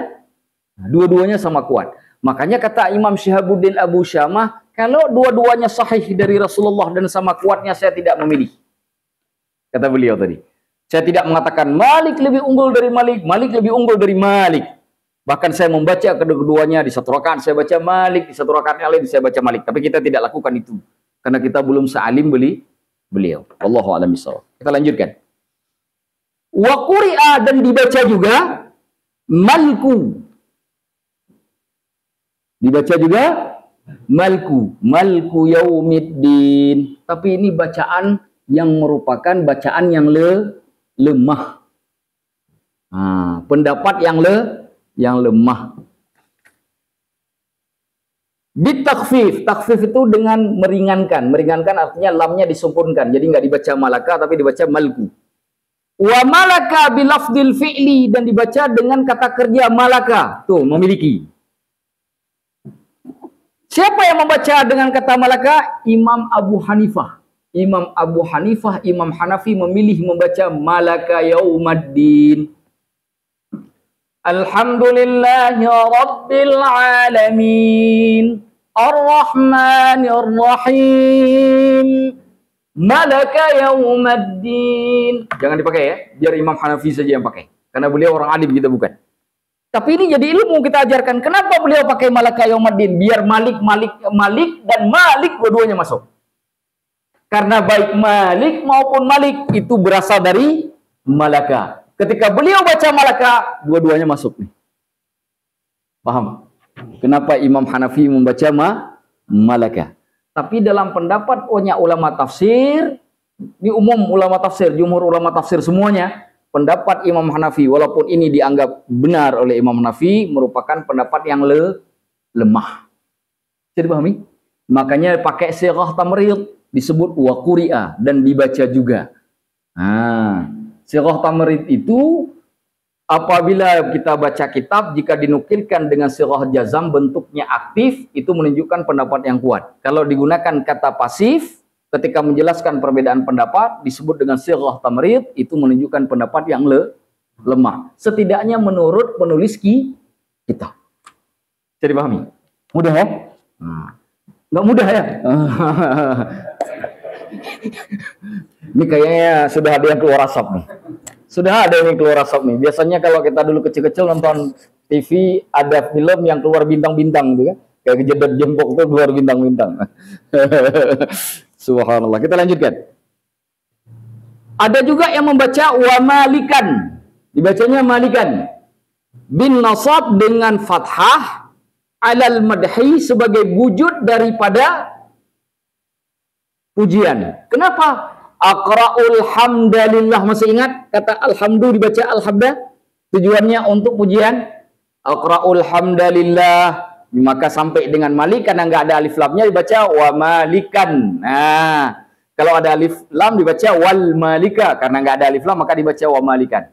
Nah, dua-duanya sama kuat. Makanya kata Imam Syihabuddin Abu Syamah, kalau dua-duanya sahih dari Rasulullah dan sama kuatnya, saya tidak memilih. Kata beliau tadi. Saya tidak mengatakan Malik lebih unggul dari Malik, Malik lebih unggul dari Malik. Bahkan saya membaca kedua-duanya di satu rakaat saya baca Malik, di satu rakaat yang lain saya baca Malik. Tapi kita tidak lakukan itu. Karena kita belum sealim beliau. Wallahu a'lam bishawab. Kita lanjutkan. Wa quri'a, dan dibaca juga Malku. Dibaca juga Malku Yaumiddin. Tapi ini bacaan yang merupakan bacaan yang lemah. Pendapat yang lemah. Bitakfif. Takfif itu dengan meringankan. Meringankan artinya lamnya disempurnakan. Jadi nggak dibaca malaka tapi dibaca malku. Wa malaka bilafdil fi'li, dan dibaca dengan kata kerja malaka. Tuh, memiliki. Siapa yang membaca dengan kata malaka? Imam Abu Hanifah. Imam Abu Hanifah, Imam Hanafi memilih membaca malaka yaumaddin. Alhamdulillahi Rabbil Alamin, Ar-Rahmanir Rahim, malaka yaumaddin. Jangan dipakai ya, biar Imam Hanafi saja yang pakai. Karena beliau orang alim, kita bukan. Tapi ini jadi ilmu kita ajarkan. Kenapa beliau pakai malaka yaumaddin? Biar Malik dan Malik dua-duanya masuk. Karena baik Malik maupun Malik itu berasal dari malaka. Ketika beliau baca malaka, dua-duanya masuk nih. Paham? Kenapa Imam Hanafi membaca malaka? Tapi dalam pendapat banyak ulama tafsir, di umum ulama tafsir, jumhur ulama tafsir semuanya, pendapat Imam Hanafi, walaupun ini dianggap benar oleh Imam Hanafi, merupakan pendapat yang lemah. Bisa dipahami? Makanya pakai sirah tamrid, disebut wa quri'a, dan dibaca juga. Sirah tamrid itu apabila kita baca kitab, jika dinukilkan dengan sirah jazam bentuknya aktif, itu menunjukkan pendapat yang kuat. Kalau digunakan kata pasif ketika menjelaskan perbedaan pendapat, disebut dengan sirah tamrid, itu menunjukkan pendapat yang lemah. Setidaknya menurut penulis kitab. Bisa dipahami? Mudah ya? Nggak mudah ya? Ini kayaknya sudah ada yang keluar asap nih. Sudah ada yang keluar asap nih. Biasanya kalau kita dulu kecil-kecil nonton TV, ada film yang keluar bintang-bintang gitu kan. Kayak kejedot jempok tuh keluar bintang-bintang. Subhanallah. Kita lanjutkan. Ada juga yang membaca wa malikan. Dibacanya malikan. Bin nasab dengan fathah alal madhi, sebagai wujud daripada pujian. Kenapa? Aqra'ul hamdalillah, masih ingat kata alhamdu dibaca alhamda? Tujuannya untuk pujian. Aqra'ul hamdalillah, maka sampai dengan malik, karena nggak ada alif lamnya dibaca wa malikan. Nah, kalau ada alif lam dibaca wal malika, karena nggak ada alif lam maka dibaca wa malikan.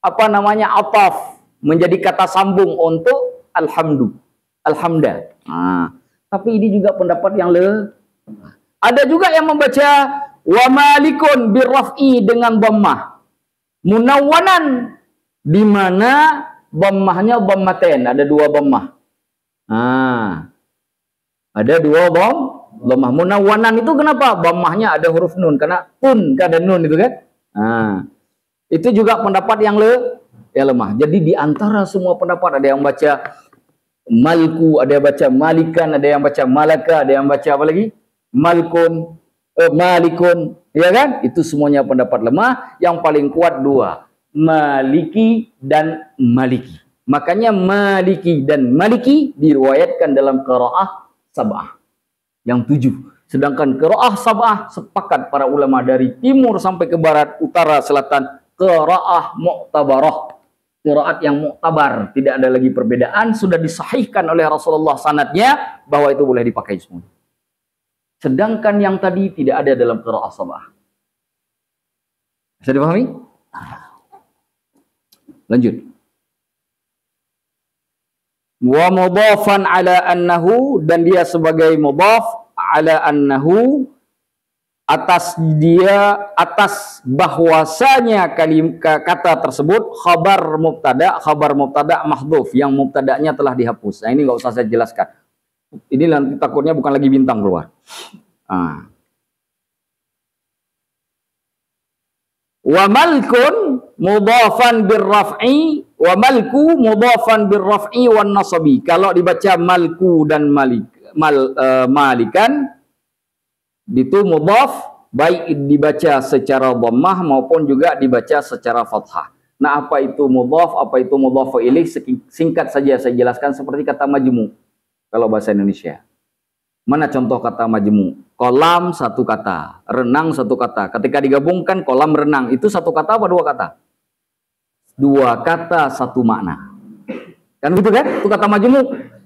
apa namanya ataf, menjadi kata sambung untuk alhamda. Nah, tapi ini juga pendapat yang ada juga yang membaca wa malikun birraf'i dengan dhammah munawwanan, di mana dhammahnya dhammatain, ada dua dhammah. Nah, ada dua dhammah. Munawwanan itu kenapa? Dhammahnya ada huruf nun, karena ada nun itu kan. Nah, itu juga pendapat yang lemah. Jadi di antara semua pendapat, ada yang baca malku, ada yang baca malikan, ada yang baca malaka, ada yang baca apa lagi? Malikun, ya kan? Itu semuanya pendapat lemah. Yang paling kuat dua, maliki dan maliki. Makanya maliki dan maliki diriwayatkan dalam qiraah sab'ah, yang 7. Sedangkan qiraah sab'ah sepakat para ulama dari timur sampai ke barat, utara, selatan, qiraah mu'tabarah, qiraat yang mu'tabar, tidak ada lagi perbedaan, sudah disahihkan oleh Rasulullah sanadnya bahwa itu boleh dipakai semua. Sedangkan yang tadi tidak ada dalam qiraah sab'ah. Bisa dipahami? Lanjut. Wa mudhafan ala annahu, dan dia sebagai mudhaf ala annahu, atas bahwasanya kata tersebut khabar mubtada mahdhuf, yang mubtadanya telah dihapus. Nah, ini nggak usah saya jelaskan. Ini nanti takutnya bukan lagi bintang keluar. Wa malkun mudhafan birraf'i, wa malku mudhafan birraf'i wan nasabi. Kalau dibaca malku dan malikan itu mudhaf, baik dibaca secara dhammah maupun juga dibaca secara fathah. Nah, apa itu mudhaf, apa itu mudhaf ilaih? Singkat saja saya jelaskan, seperti kata majmu kalau bahasa Indonesia. Mana contoh kata majmu? Kolam satu kata, renang satu kata. Ketika digabungkan kolam renang, itu satu kata apa dua kata? Dua kata, satu makna. Kan gitu kan? Itu kata majmu.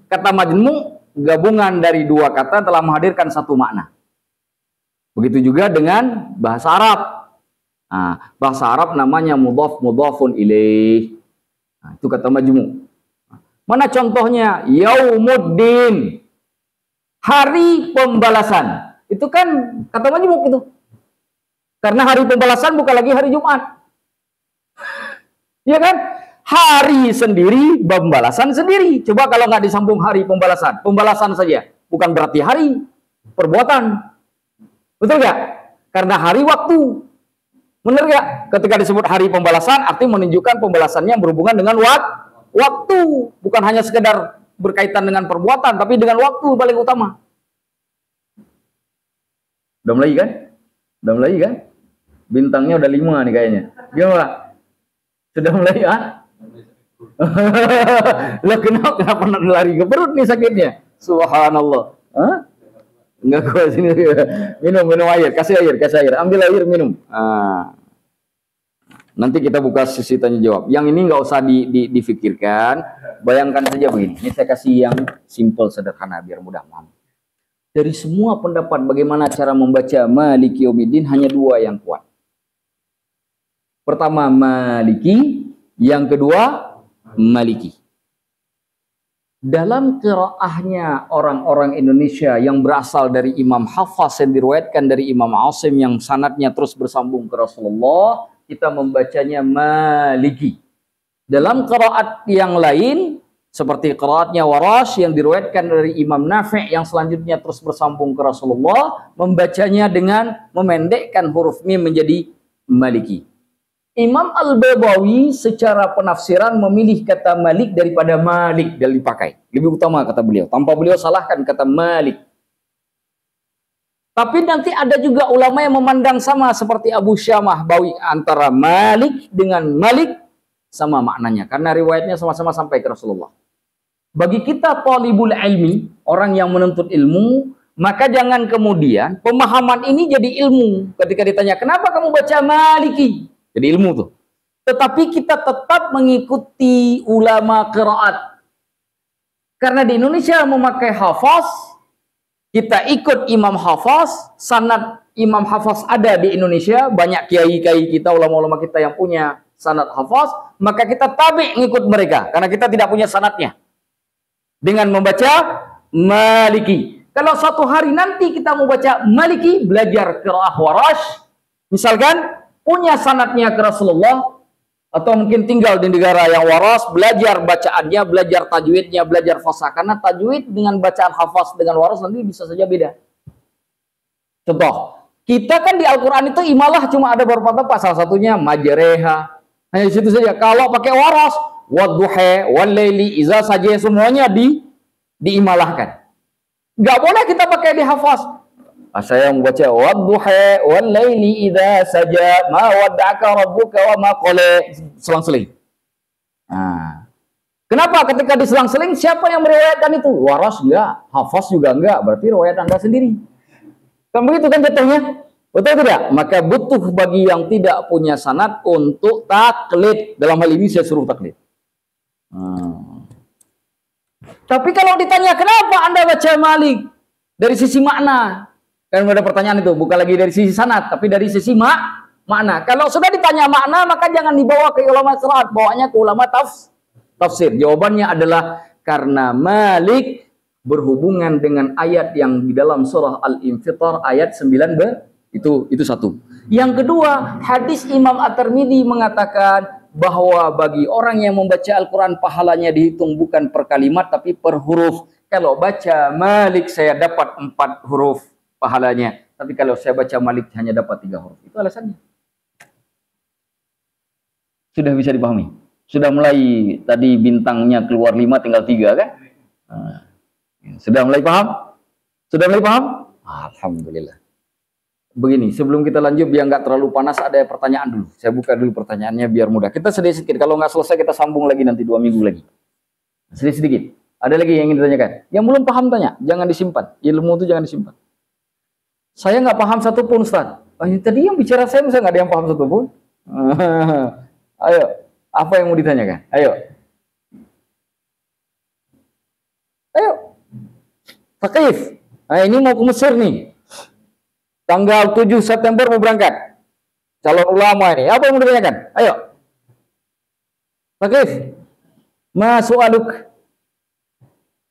Kata majmu gabungan dari dua kata telah menghadirkan satu makna. Begitu juga dengan bahasa Arab. Nah, bahasa Arab namanya mudhaf, mudhafun ilaih. Nah, itu kata majmu. Mana contohnya? Yaumuddin, hari pembalasan. Itu kan kata majmu itu. Karena hari pembalasan bukan lagi hari Jumat. Iya kan? Hari sendiri, pembalasan sendiri. Coba kalau nggak disambung hari pembalasan, pembalasan saja. Bukan berarti hari, perbuatan. Betul nggak? Karena hari waktu. Benar nggak? Ketika disebut hari pembalasan, artinya menunjukkan pembalasannya berhubungan dengan waktu. Bukan hanya sekedar berkaitan dengan perbuatan, tapi dengan waktu paling utama. Udah mulai kan? Udah mulai kan? Bintangnya udah 5 nih kayaknya. Gimana? Sudah mulai ya? Lah kenapa lari ke perut nih sakitnya? Subhanallah. Hah? Enggak kuat sini. Minum air, kasih air. Ambil air, minum. Nanti kita buka sesi tanya jawab. Yang ini nggak usah difikirkan. Bayangkan saja begini. Ini saya kasih yang simple, sederhana biar mudah paham. Dari semua pendapat bagaimana cara membaca Maliki Yaumiddin, hanya dua yang kuat. Pertama Maliki, yang kedua Maliki. Dalam qiraahnya orang-orang Indonesia yang berasal dari Imam Hafaz, yang diriwayatkan dari Imam Asim, yang sanadnya terus bersambung ke Rasulullah, kita membacanya Maliki. Dalam qiraat yang lain, seperti qiraatnya Warash yang diriwayatkan dari Imam Nafi' yang selanjutnya terus bersambung ke Rasulullah, membacanya dengan memendekkan huruf mim menjadi Maliki. Imam Al-Baydawi secara penafsiran memilih kata Malik daripada Malik dan dipakai. Lebih utama kata beliau. Tanpa beliau salahkan kata Malik. Tapi nanti ada juga ulama yang memandang sama seperti Abu Syamah Bawi, antara Malik dengan Malik sama maknanya. Karena riwayatnya sama-sama sampai ke Rasulullah. Bagi kita talibul ilmi, orang yang menuntut ilmu, maka jangan kemudian pemahaman ini jadi ilmu. Ketika ditanya, kenapa kamu baca Maliki? Jadi ilmu tuh. Tetapi kita tetap mengikuti ulama qiraat. Karena di Indonesia memakai hafaz, kita ikut Imam Hafaz. Sanad Imam Hafaz ada di Indonesia. Banyak kiai-kiai kita, ulama-ulama kita yang punya sanad hafaz, maka kita tabi ngikut mereka karena kita tidak punya sanadnya. Dengan membaca Maliki. Kalau suatu hari nanti kita mau baca Maliki, belajar qiraah Warash, misalkan punya sanadnya ke Rasulullah, atau mungkin tinggal di negara yang waras, belajar bacaannya, belajar tajwidnya, belajar fasah. Karena tajwid dengan bacaan hafaz dengan waras nanti bisa saja beda. Contoh, kita kan di Al-Quran itu imalah cuma ada beberapa tempat, salah satunya majreha. Hanya di situ saja. Kalau pakai waras, wadduha, wal-laili, iza saja, semuanya diimalahkan. Nggak boleh kita pakai di hafaz. Saya membaca wadduha wal-laili idza saja ma wadda'aka rabbuka wa ma qala, selang-seling. Nah, kenapa ketika diselang-seling siapa yang meriwayatkan itu? Waras enggak, hafaz juga enggak, berarti riwayat Anda sendiri. Kan begitu kan jatuhnya? Betul tidak? Maka butuh bagi yang tidak punya sanad untuk taklid. Dalam hal ini saya suruh taklid. Tapi kalau ditanya kenapa Anda baca Malik? Dari sisi makna. Kan ada pertanyaan itu, bukan lagi dari sisi sanad, tapi dari sisi makna. Kalau sudah ditanya makna, maka jangan dibawa ke ulama syariat, bawanya ke ulama tafsir. Jawabannya adalah karena Malik berhubungan dengan ayat yang di dalam surah Al-Infitar ayat 9b. Itu satu. Yang kedua, hadis Imam At-Tirmidzi mengatakan bahwa bagi orang yang membaca Al-Quran pahalanya dihitung bukan per kalimat tapi per huruf. Kalau baca Malik saya dapat 4 huruf pahalanya, tapi kalau saya baca Malik hanya dapat 3 huruf. Itu alasannya. Sudah bisa dipahami? Sudah mulai tadi bintangnya keluar 5 tinggal 3 kan? Sudah mulai paham? Sudah mulai paham? Alhamdulillah. Begini, sebelum kita lanjut biar nggak terlalu panas, ada pertanyaan dulu. Saya buka dulu pertanyaannya biar mudah. Kita sedikit, kalau nggak selesai kita sambung lagi nanti 2 minggu lagi. Sedikit. Ada lagi yang ingin ditanyakan? Yang belum paham tanya, jangan disimpan. Ilmu itu jangan disimpan. Saya nggak paham satu pun, Ustaz. Tadi yang bicara saya nggak ada yang paham satu pun. Ayo, apa yang mau ditanyakan? Ayo. Thaqif. Nah, ini mau ke Mesir nih. Tanggal 7 September mau berangkat. Calon ulama ini. Apa yang mau ditanyakan? Ayo. Thaqif. Ma su'aluk?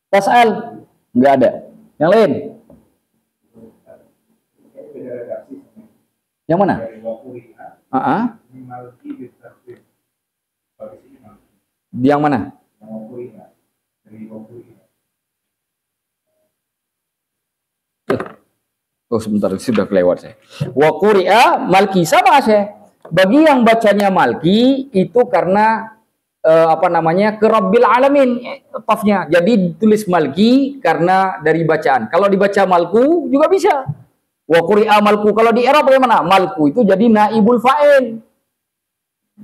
Tas'al? Enggak ada. Yang lain? Yang mana? Yang mana? Oh sebentar, sudah kelewat saya. Wa quri'a Malki, sama saya. Bagi yang bacanya Malki itu karena ke Rabbil Alamin tafnya. Jadi tulis Malki karena dari bacaan. Kalau dibaca Malku juga bisa. Wa quri'a Malku. Kalau di Arab bagaimana? Malku itu jadi naibul fa'il.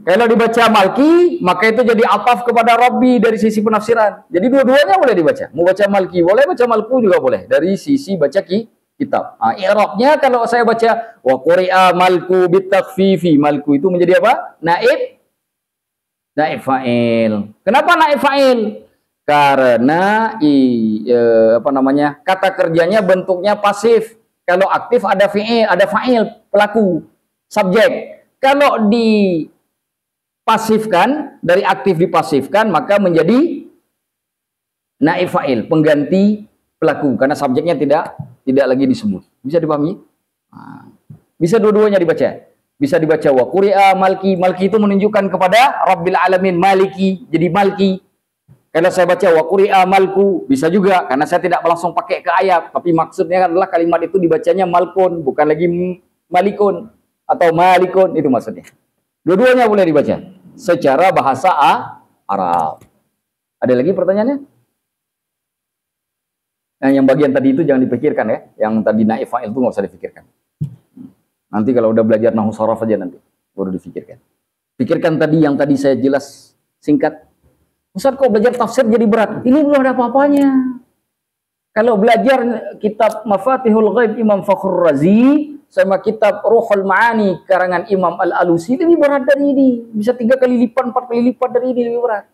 Kalau dibaca Malki, maka itu jadi ataf kepada Rabbi dari sisi penafsiran. Jadi dua-duanya boleh dibaca. Mau baca Malki boleh, baca Malku juga boleh. Dari sisi baca kitab. I'rabnya kalau saya baca wa quri'a Malku bitakfifi. Malku itu menjadi apa? Naib fa'il. Kenapa naib fa'il? Karena kata kerjanya bentuknya pasif. Kalau aktif ada fi'il, ada fa'il, pelaku, subjek. Kalau dipasifkan, dari aktif dipasifkan, maka menjadi naib fa'il, pengganti pelaku, karena subjeknya tidak lagi disebut. Bisa dipahami? Bisa dua-duanya dibaca. Bisa dibaca wa quri'a Malki. Malki itu menunjukkan kepada Rabbil Alamin, Maliki, jadi Malki. Kalau saya baca wa quri'a Malku, bisa juga, karena saya tidak langsung pakai ke ayat, tapi maksudnya adalah kalimat itu dibacanya Malkun, bukan lagi Malikun atau Malikun, itu maksudnya. Dua-duanya boleh dibaca secara bahasa Arab. Ada lagi pertanyaannya? Nah, yang bagian tadi itu jangan dipikirkan ya. Yang tadi naif fa'il itu nggak usah dipikirkan. Nanti kalau udah belajar nahwu sharaf aja nanti baru dipikirkan. Pikirkan tadi yang tadi saya jelas singkat. Ustaz kok belajar tafsir jadi berat? Ini belum ada apa-apanya. Kalau belajar kitab Mafatihul Ghaib Imam Fakhrur Razi sama kitab Ruhul Ma'ani karangan Imam Al-Alusi lebih berat dari ini. Bisa 3 kali lipat, 4 kali lipat dari ini lebih berat.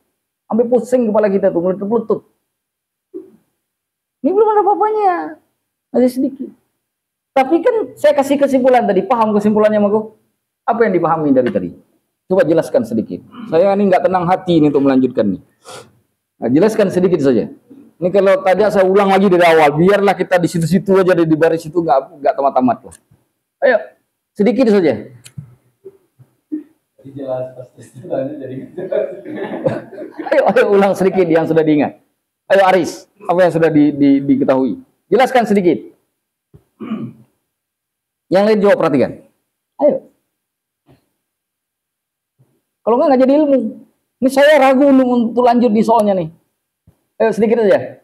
Sampai pusing kepala kita tuh, meletup-letup. Ini belum ada apa-apanya. Masih sedikit. Tapi kan saya kasih kesimpulan tadi. Paham kesimpulannya, Mago? Apa yang dipahami dari tadi? Coba jelaskan sedikit. Saya ini nggak tenang hati ini untuk melanjutkan nih. Nah, jelaskan sedikit saja. Ini kalau tadi saya ulang lagi dari awal, biarlah kita di situ-situ aja, di baris itu nggak tamat-tamat lah. Ayo, sedikit saja. Ayo ulang sedikit yang sudah diingat. Ayo Aris, apa yang sudah diketahui? Jelaskan sedikit. Yang lain jawab, perhatikan. Ayo. Kalau nggak jadi ilmu. Ini saya ragu untuk lanjut di soalnya nih. Ayo sedikit aja.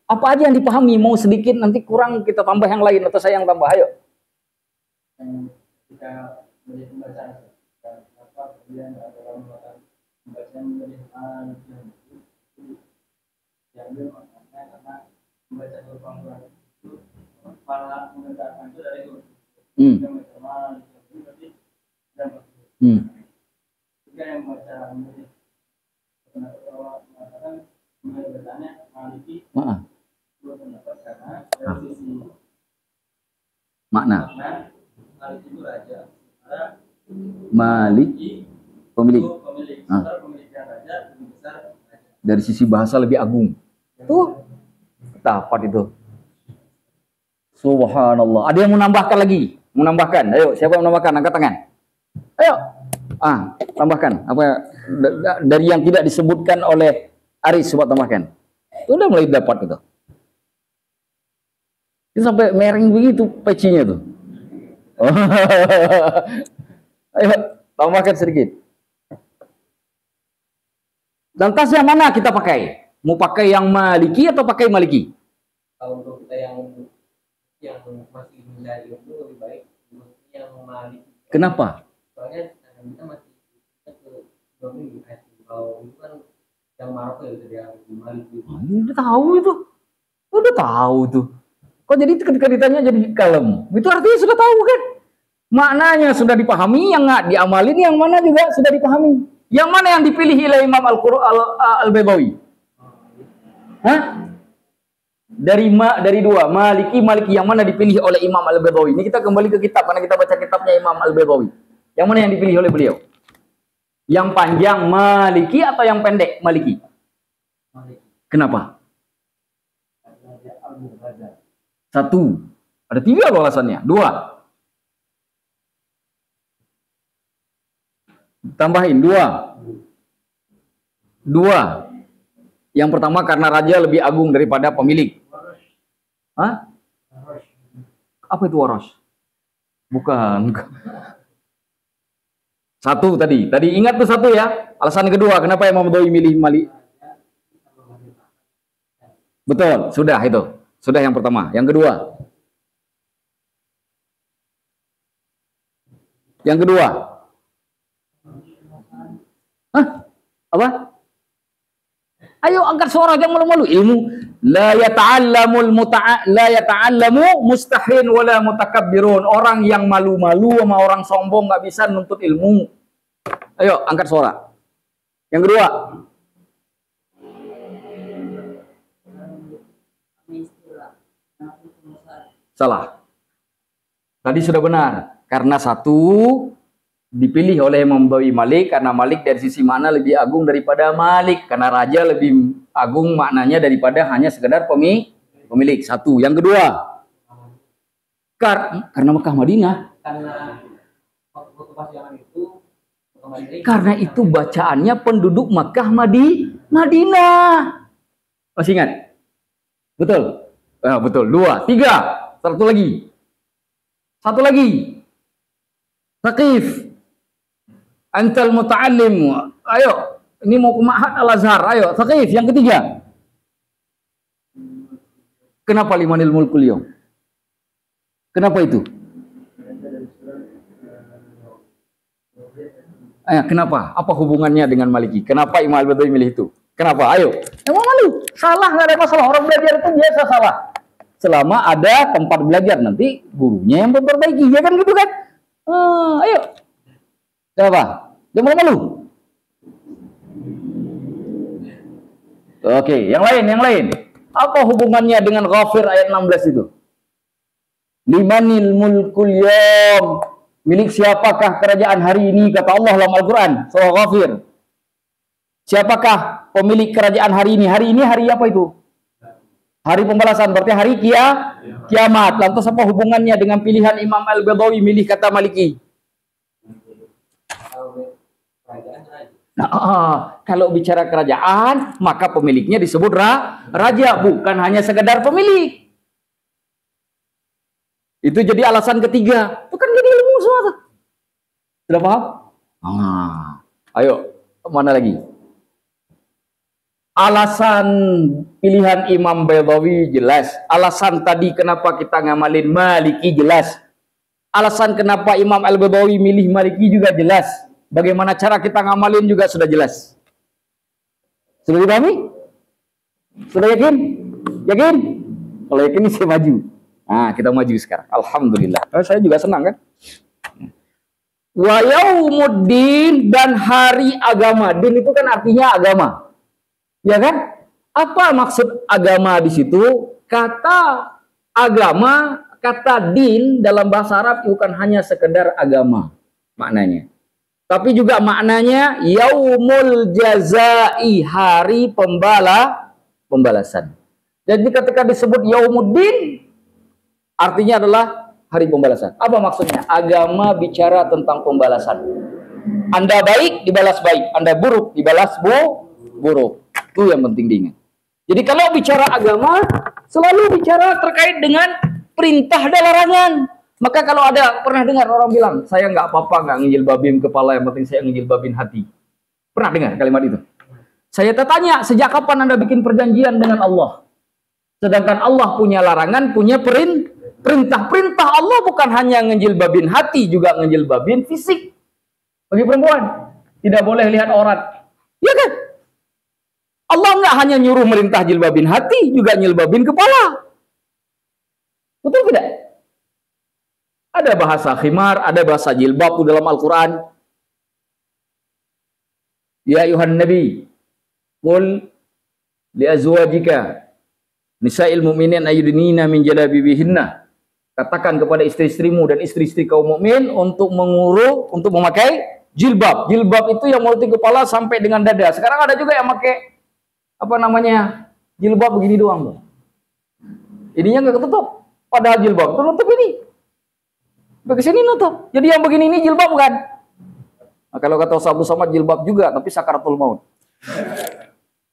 Apa aja yang dipahami? Mau sedikit, nanti kurang kita tambah yang lain atau saya yang tambah. Ayo. Kita membaca apa kemudian ada orang membaca menjadi yang dia maknanya karena membaca Al-Quran itu para mengerjakan itu dari itu. Yang membaca berarti jika yang membaca menjadi mengatakan mengerjakannya Maliki dua pendapat karena dari sisi makna Malik itu raja, Malik pemilik. Pemilikan raja lebih besar raja. Dari sisi bahasa lebih agung. Tuh, tepat itu. Subhanallah. Ada yang menambahkan lagi? Menambahkan? Ayo, siapa yang menambahkan? Angkat tangan. Ayo. Tambahkan. Apa dari yang tidak disebutkan oleh Aris, coba tambahkan. Itu udah mulai dapat itu. Itu sampai mereng begitu pecinya tuh. Ayo, tambahkan sedikit. Lantas yang mana kita pakai? Mau pakai yang Maliki atau pakai Maliki? Kalau untuk kita yang masih mencari itu lebih baik yang Maliki. Kenapa? Soalnya kita masih ke Domi. Kalau itu kan yang Maroko ya yang Maliki. Udah tahu itu. Udah tahu tuh. Kok jadi ketika ditanya jadi kalem? Itu artinya sudah tahu kan? Maknanya sudah dipahami, yang nggak diamalin, yang mana juga sudah dipahami. Yang mana yang dipilih oleh Imam Al-Baydawi? Hah? Dari dua, Maliki, yang mana dipilih oleh Imam Al-Baydawi? Ini kita kembali ke kitab, karena kita baca kitabnya Imam Al-Baydawi. Yang mana yang dipilih oleh beliau? Yang panjang Maliki atau yang pendek Maliki? Kenapa? Satu. Ada tiga loh alasannya. Dua. Tambahin dua. Yang pertama karena raja lebih agung daripada pemilik. Hah? Apa itu waras? Bukan. Satu tadi. Ingat tuh satu ya. Alasan kedua kenapa Imam Baydawi milih Malik? Betul, sudah itu. Sudah yang pertama. Yang kedua. Hah? Apa? Ayo angkat suara, jangan malu-malu. Ilmu la yata'allamu mustahin wala mutakabbirun. Orang yang malu-malu sama orang sombong nggak bisa nuntut ilmu. Ayo angkat suara. Yang kedua. Salah. Tadi sudah benar. Karena satu dipilih oleh Imam Baydawi Malik, karena Malik dari sisi makna lebih agung daripada Malik. Karena raja lebih agung maknanya daripada hanya sekedar pemilik. Satu. Yang kedua. Karena Mekah Madinah. Karena itu bacaannya penduduk Mekah Madinah. Masih ingat? Betul? Betul. Dua. Tiga. Satu lagi. Thaqif. Antal muta'allim. Ayo. Ini mau ke Ma'had Al-Azhar. Ayo. Thaqif. Yang ketiga. Kenapa limanil mulkul yawm? Kenapa itu? Kenapa? Apa hubungannya dengan Maliki? Kenapa Imam Al-Baydawi milih itu? Kenapa? Ayo. Emang malu? Salah, nggak ada masalah. Orang belajar itu biasa salah. Selama ada tempat belajar, nanti gurunya yang memperbaiki, ya kan gitu kan? Ayo. Kenapa? Jangan malu. Oke, yang lain. Apa hubungannya dengan Ghafir ayat 16 itu? Limanil mulkul yawm. Milik siapakah kerajaan hari ini? Kata Allah dalam Al-Quran, surah Ghafir. Siapakah pemilik kerajaan hari ini? Hari ini hari apa itu? Hari pembalasan, berarti hari kiamat. Lantas apa hubungannya dengan pilihan Imam Al-Badawi milih kata Maliki? Nah, kalau bicara kerajaan, maka pemiliknya disebut raja, bukan hanya sekedar pemilik. Itu jadi alasan ketiga. Itu kan jadi ilmu semua tuh. Sudah paham? Ayo, mana lagi? Alasan pilihan Imam Badawi jelas. Alasan tadi kenapa kita ngamalin Maliki jelas. Alasan kenapa Imam Al-Badawi milih Maliki juga jelas. Bagaimana cara kita ngamalin juga sudah jelas. Sudah dipahami? Sudah yakin? Yakin? Kalau yakin ini saya maju. Nah, kita maju sekarang. Alhamdulillah. Saya juga senang kan? Wa yaumuddin, dan hari agama. Din itu kan artinya agama. Ya kan? Apa maksud agama di situ? Kata agama, kata din dalam bahasa Arab bukan hanya sekedar agama maknanya. Tapi juga maknanya yaumul jazai, hari pembalasan. Jadi ketika disebut yaumuddin, artinya adalah hari pembalasan. Apa maksudnya? Agama bicara tentang pembalasan. Anda baik, dibalas baik. Anda buruk, dibalas buruk. Itu yang penting diingat. Jadi kalau bicara agama, selalu bicara terkait dengan perintah dan larangan. Maka kalau ada, pernah dengar orang bilang, saya nggak apa-apa nggak ngejilbabin kepala, yang penting saya ngejilbabin hati. Pernah dengar kalimat itu? Saya tanya, sejak kapan Anda bikin perjanjian dengan Allah? Sedangkan Allah punya larangan, punya perintah. Perintah Allah bukan hanya ngejilbabin hati, juga ngejilbabin fisik. Bagi perempuan, tidak boleh lihat aurat. Ya kan? Allah nggak hanya nyuruh merintah jilbabin hati, juga jilbabin kepala. Betul tidak? Ada bahasa khimar, ada bahasa jilbab dalam Al-Quran. Ya ayuhan Nabi, qul li azwajika nisa'il mu'minin ayyudnina min jalabibihinna. Katakan kepada istri-istrimu dan istri-istri kaum mukmin untuk memakai jilbab. Jilbab itu yang menutupi kepala sampai dengan dada. Sekarang ada juga yang pakai jilbab begini doang tuh. Ininya nggak ketutup, padahal jilbab itu nutup ini. Bagi sini nutup. Jadi yang begini ini jilbab bukan? Nah, kalau kata Ustaz Abdul Somad jilbab juga, tapi sakaratul maut.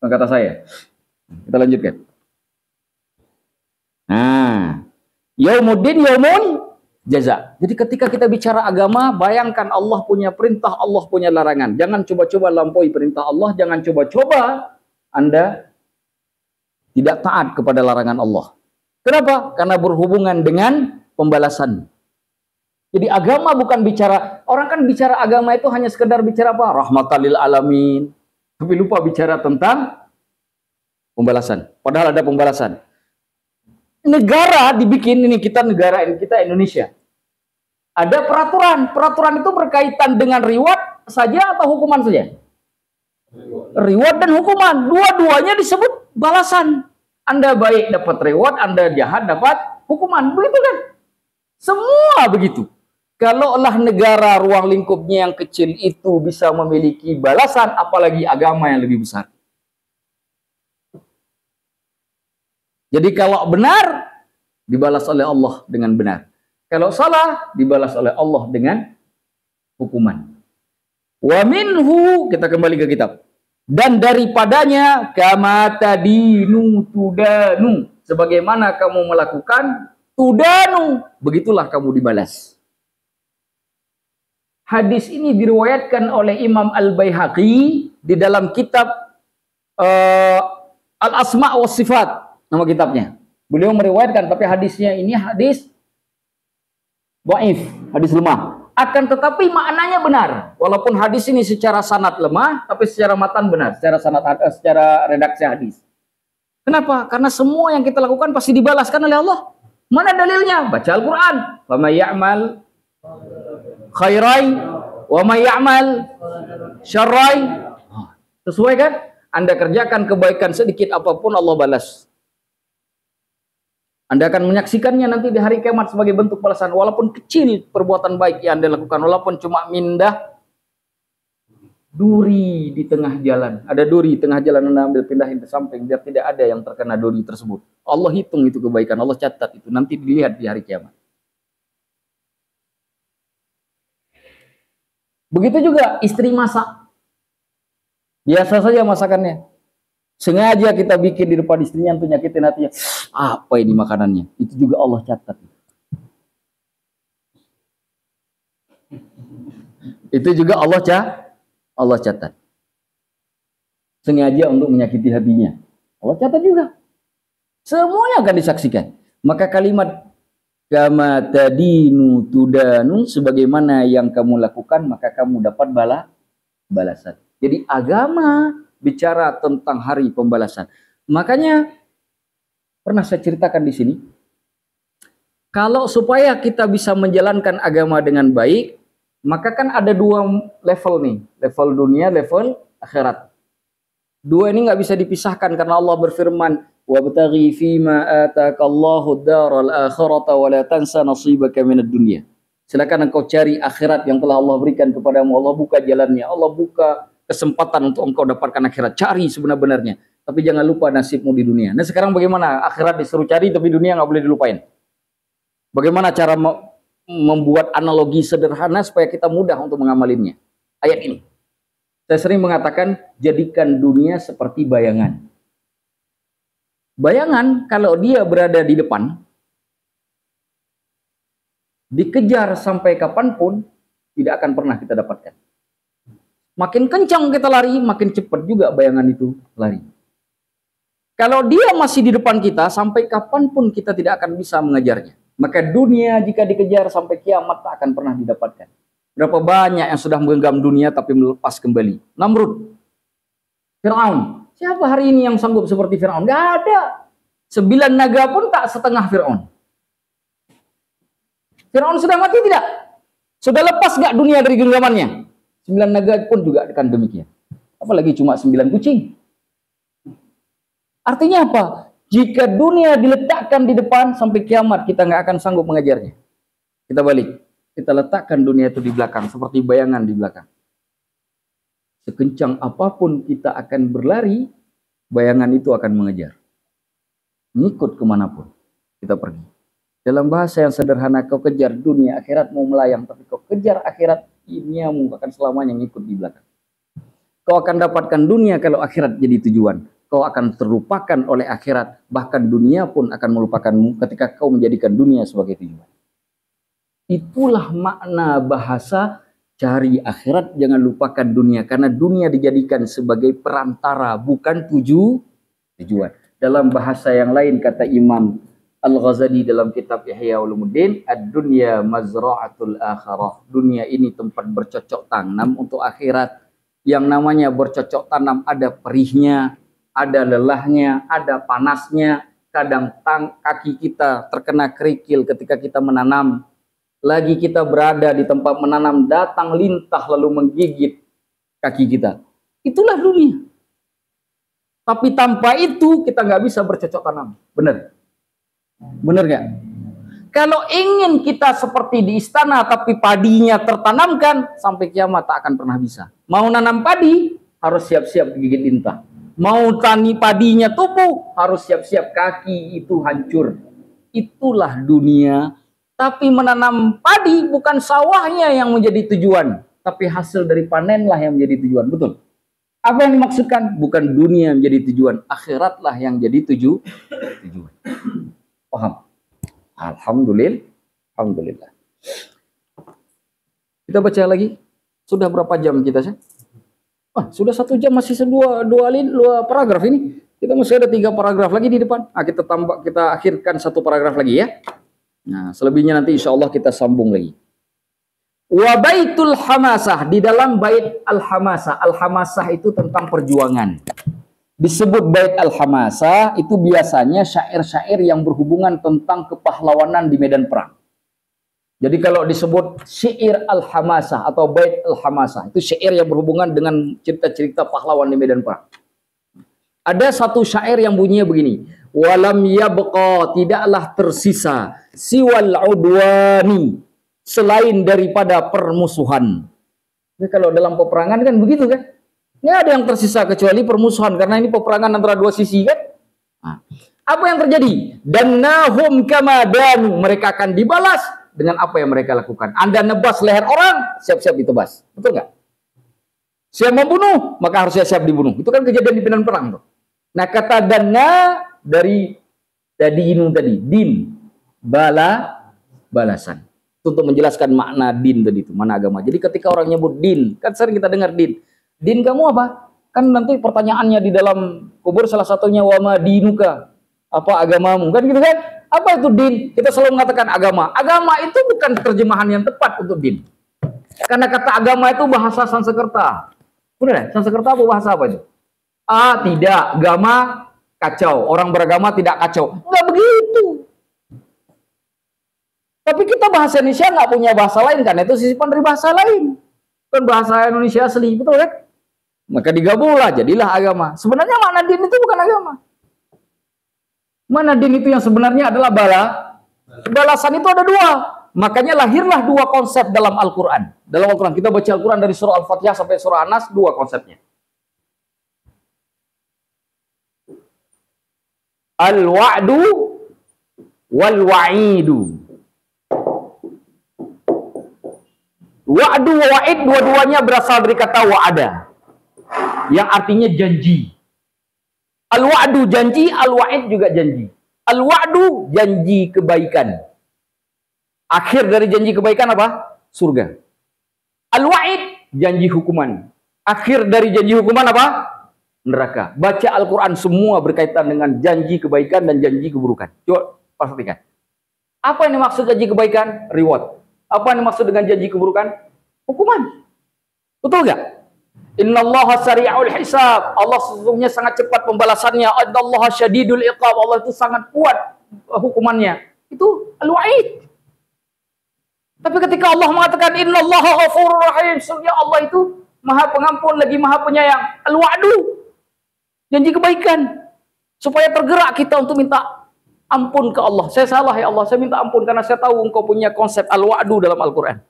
Nah, kata saya. Kita lanjutkan. Nah, yaumuddin yaumun jaza. Jadi ketika kita bicara agama, bayangkan Allah punya perintah, Allah punya larangan. Jangan coba-coba lampaui perintah Allah, jangan coba-coba Anda tidak taat kepada larangan Allah. Kenapa? Karena berhubungan dengan pembalasan. Jadi agama bukan bicara, orang kan bicara agama itu hanya sekedar bicara apa? Rahmatan lil alamin. Tapi lupa bicara tentang pembalasan. Padahal ada pembalasan. Negara dibikin, negara Indonesia. Ada peraturan. Peraturan itu berkaitan dengan reward saja atau hukuman saja? Reward dan hukuman. Dua-duanya disebut balasan. Anda baik dapat reward, Anda jahat dapat hukuman. Begitu kan? Semua begitu. Kalaulah negara ruang lingkupnya yang kecil itu bisa memiliki balasan, apalagi agama yang lebih besar. Jadi kalau benar, dibalas oleh Allah dengan benar. Kalau salah, dibalas oleh Allah dengan hukuman. Wa minhu, kita kembali ke kitab. Dan daripadanya, kama tadinu tudanu. Sebagaimana kamu melakukan, tudanu. Begitulah kamu dibalas. Hadis ini diriwayatkan oleh Imam Al-Baihaqi di dalam kitab Al-Asma' wa Sifat, nama kitabnya. Beliau meriwayatkan, tapi hadisnya ini hadis dhaif, hadis lemah. Akan tetapi maknanya benar. Walaupun hadis ini secara sanad lemah, tapi secara matan benar, secara redaksi hadis. Kenapa? Karena semua yang kita lakukan pasti dibalaskan oleh Allah. Mana dalilnya? Baca Al-Quran. Wa may ya'mal khairai wa may ya'mal syarrai. Sesuai kan? Anda kerjakan kebaikan sedikit apapun Allah balas. Anda akan menyaksikannya nanti di hari kiamat sebagai bentuk balasan. Walaupun kecil perbuatan baik yang Anda lakukan, walaupun cuma mindah duri di tengah jalan. Ada duri di tengah jalan, Anda ambil pindahin ke samping biar tidak ada yang terkena duri tersebut. Allah hitung itu kebaikan, Allah catat itu. Nanti dilihat di hari kiamat. Begitu juga istri masak. Biasa saja masakannya. Sengaja kita bikin di depan istrinya untuk nyakitin hatinya. Apa ini makanannya? Itu juga Allah catat. Itu juga Allah catat. Sengaja untuk menyakiti hatinya. Allah catat juga. Semuanya akan disaksikan. Maka kalimat kama tadinu tudanu, sebagaimana yang kamu lakukan maka kamu dapat balasan. Jadi agama bicara tentang hari pembalasan. Makanya pernah saya ceritakan di sini, kalau supaya kita bisa menjalankan agama dengan baik, maka kan ada dua level nih, level dunia, level akhirat. Dua ini nggak bisa dipisahkan karena Allah berfirman, wabtaghi fima atakallahu daral akhirata wa la tansa nasibaka minad dunya. Silakan engkau cari akhirat yang telah Allah berikan kepadamu. Allah buka jalannya, Allah buka kesempatan untuk engkau dapatkan akhirat. Cari sebenar-benarnya, tapi jangan lupa nasibmu di dunia. Nah sekarang bagaimana? Akhirat disuruh cari, tapi dunia nggak boleh dilupain. Bagaimana cara membuat analogi sederhana supaya kita mudah untuk mengamalinya? Ayat ini. Saya sering mengatakan, jadikan dunia seperti bayangan. Bayangan kalau dia berada di depan, dikejar sampai kapanpun, tidak akan pernah kita dapatkan. Makin kencang kita lari, makin cepat juga bayangan itu lari. Kalau dia masih di depan kita, sampai kapanpun kita tidak akan bisa mengejarnya. Maka dunia jika dikejar sampai kiamat tak akan pernah didapatkan. Berapa banyak yang sudah menggenggam dunia tapi melepas kembali. Namrud, Fir'aun. Siapa hari ini yang sanggup seperti Fir'aun? Gak ada. 9 naga pun tak setengah Fir'aun. Fir'aun sudah mati tidak? Sudah lepas gak dunia dari genggamannya? 9 naga pun juga akan demikian. Apalagi cuma 9 kucing. Artinya apa? Jika dunia diletakkan di depan sampai kiamat, kita nggak akan sanggup mengejarnya. Kita balik. Kita letakkan dunia itu di belakang, seperti bayangan di belakang. Sekencang apapun kita akan berlari, bayangan itu akan mengejar. Ngikut kemanapun kita pergi. Dalam bahasa yang sederhana, kau kejar dunia, akhirat mau melayang. Tapi kau kejar akhirat, duniamu akan selamanya ngikut di belakang. Kau akan dapatkan dunia kalau akhirat jadi tujuan. Kau akan terlupakan oleh akhirat. Bahkan dunia pun akan melupakanmu ketika kau menjadikan dunia sebagai tujuan. Itulah makna bahasa cari akhirat, jangan lupakan dunia. Karena dunia dijadikan sebagai perantara, bukan tujuan. Dalam bahasa yang lain kata Imam Al-Ghazali dalam kitab Ihya Ulumuddin, ad-dunya mazra'atul akhirah. Dunia ini tempat bercocok tanam untuk akhirat. Yang namanya bercocok tanam ada perihnya, ada lelahnya, ada panasnya. Kadang kaki kita terkena kerikil ketika kita menanam. Lagi kita berada di tempat menanam, datang lintah lalu menggigit kaki kita. Itulah dunia. Tapi tanpa itu kita nggak bisa bercocok tanam. Benar? Benar nggak? Kalau ingin kita seperti di istana tapi padinya tertanamkan, sampai kiamat tak akan pernah bisa. Mau nanam padi harus siap-siap digigit lintah. Mau tani padinya tumbuh harus siap-siap kaki itu hancur. Itulah dunia. Tapi menanam padi bukan sawahnya yang menjadi tujuan, tapi hasil dari panenlah yang menjadi tujuan. Betul? Apa yang dimaksudkan? Bukan dunia yang menjadi tujuan, akhiratlah yang jadi tujuan. Paham? Alhamdulillah. Kita baca lagi. Sudah berapa jam kita sih? Sudah 1 jam, masih dua paragraf ini. Kita masih ada 3 paragraf lagi di depan. Kita akhirkan 1 paragraf lagi ya. Nah, selebihnya nanti insya Allah kita sambung lagi. Wa baitul hamasah, di dalam bait al-hamasah. Al-hamasah itu tentang perjuangan. Disebut bait al-hamasah itu biasanya syair-syair yang berhubungan tentang kepahlawanan di medan perang. Jadi kalau disebut syair al-hamasah atau bait al-hamasah, itu syair yang berhubungan dengan cerita-cerita pahlawan di medan perang. Ada satu syair yang bunyinya begini. Walam yabqa, tidaklah tersisa siwal udwani, selain daripada permusuhan. Ini kalau dalam peperangan kan begitu kan? Ini ada yang tersisa kecuali permusuhan, karena ini peperangan antara dua sisi kan? Nah, apa yang terjadi? Dan nahum kama danu, mereka akan dibalas dengan apa yang mereka lakukan. Anda nebas leher orang, siap-siap ditebas. Betul nggak? Siap membunuh, maka harus siap dibunuh. Itu kan kejadian di medan perang tuh. Nah, kata dana dari dinu tadi, din, balasan. Untuk menjelaskan makna din tadi itu, mana agama. Jadi ketika orang nyebut din, kan sering kita dengar din. Din kamu apa? Kan nanti pertanyaannya di dalam kubur salah satunya wama dinuka. Apa agamamu? Kan gitu kan? Apa itu din? Kita selalu mengatakan agama. Agama itu bukan terjemahan yang tepat untuk din. Karena kata agama itu bahasa Sanskerta. Benar? Sanskerta apa bahasa apa itu? Tidak, agama kacau. Orang beragama tidak kacau. Enggak begitu. Tapi kita bahasa Indonesia nggak punya bahasa lain kan? Itu sisipan dari bahasa lain. Kan bahasa Indonesia asli, betul kan? Maka digabunglah, jadilah agama. Sebenarnya makna din itu bukan agama. Mana din itu yang sebenarnya adalah balasan itu ada dua. Makanya lahirlah dua konsep dalam Al-Quran. Dalam Al-Quran, kita baca Al-Quran dari surah Al-Fatihah sampai surah An-Nas, dua konsepnya. Al-wa'du wal-wa'idu. Wa'du wa wa'id, dua-duanya berasal dari kata wa'ada, yang artinya janji. Al-wa'du janji, al-wa'id juga janji. Al-wa'du janji kebaikan. Akhir dari janji kebaikan apa? Surga. Al-wa'id janji hukuman. Akhir dari janji hukuman apa? Neraka. Baca Al-Quran semua berkaitan dengan janji kebaikan dan janji keburukan. Coba perhatikan. Apa yang dimaksud janji kebaikan? Reward. Apa yang dimaksud dengan janji keburukan? Hukuman. Betul nggak? Innallaha sari'ul hisab. Allah sesungguhnya sangat cepat pembalasannya. Innallaha syadidul iqab. Allah itu sangat kuat hukumannya. Itu al-wa'id. Tapi ketika Allah mengatakan innallaha ghafurur rahim, sesungguhnya Allah itu Maha Pengampun lagi Maha Penyayang. Al-wa'du, janji kebaikan. Supaya tergerak kita untuk minta ampun ke Allah. Saya salah ya Allah, saya minta ampun karena saya tahu engkau punya konsep al-wa'du dalam Al-Qur'an.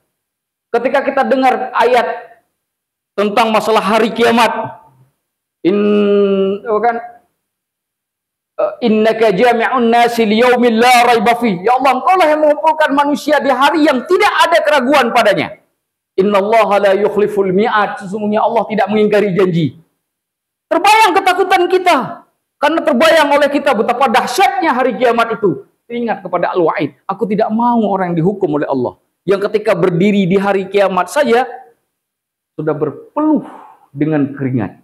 Ketika kita dengar ayat tentang masalah hari kiamat, innaka jami'un nasi liyaumil la raiba fi. Ya Allah, engkau lah yang mengumpulkan manusia di hari yang tidak ada keraguan padanya. Innallaha la yukhliful mi'ad. Sesungguhnya Allah tidak mengingkari janji. Terbayang ketakutan kita. Karena terbayang oleh kita betapa dahsyatnya hari kiamat itu. Ingat kepada al-wa'id. Aku tidak mau orang yang dihukum oleh Allah. Yang ketika berdiri di hari kiamat saja sudah berpeluh dengan keringat.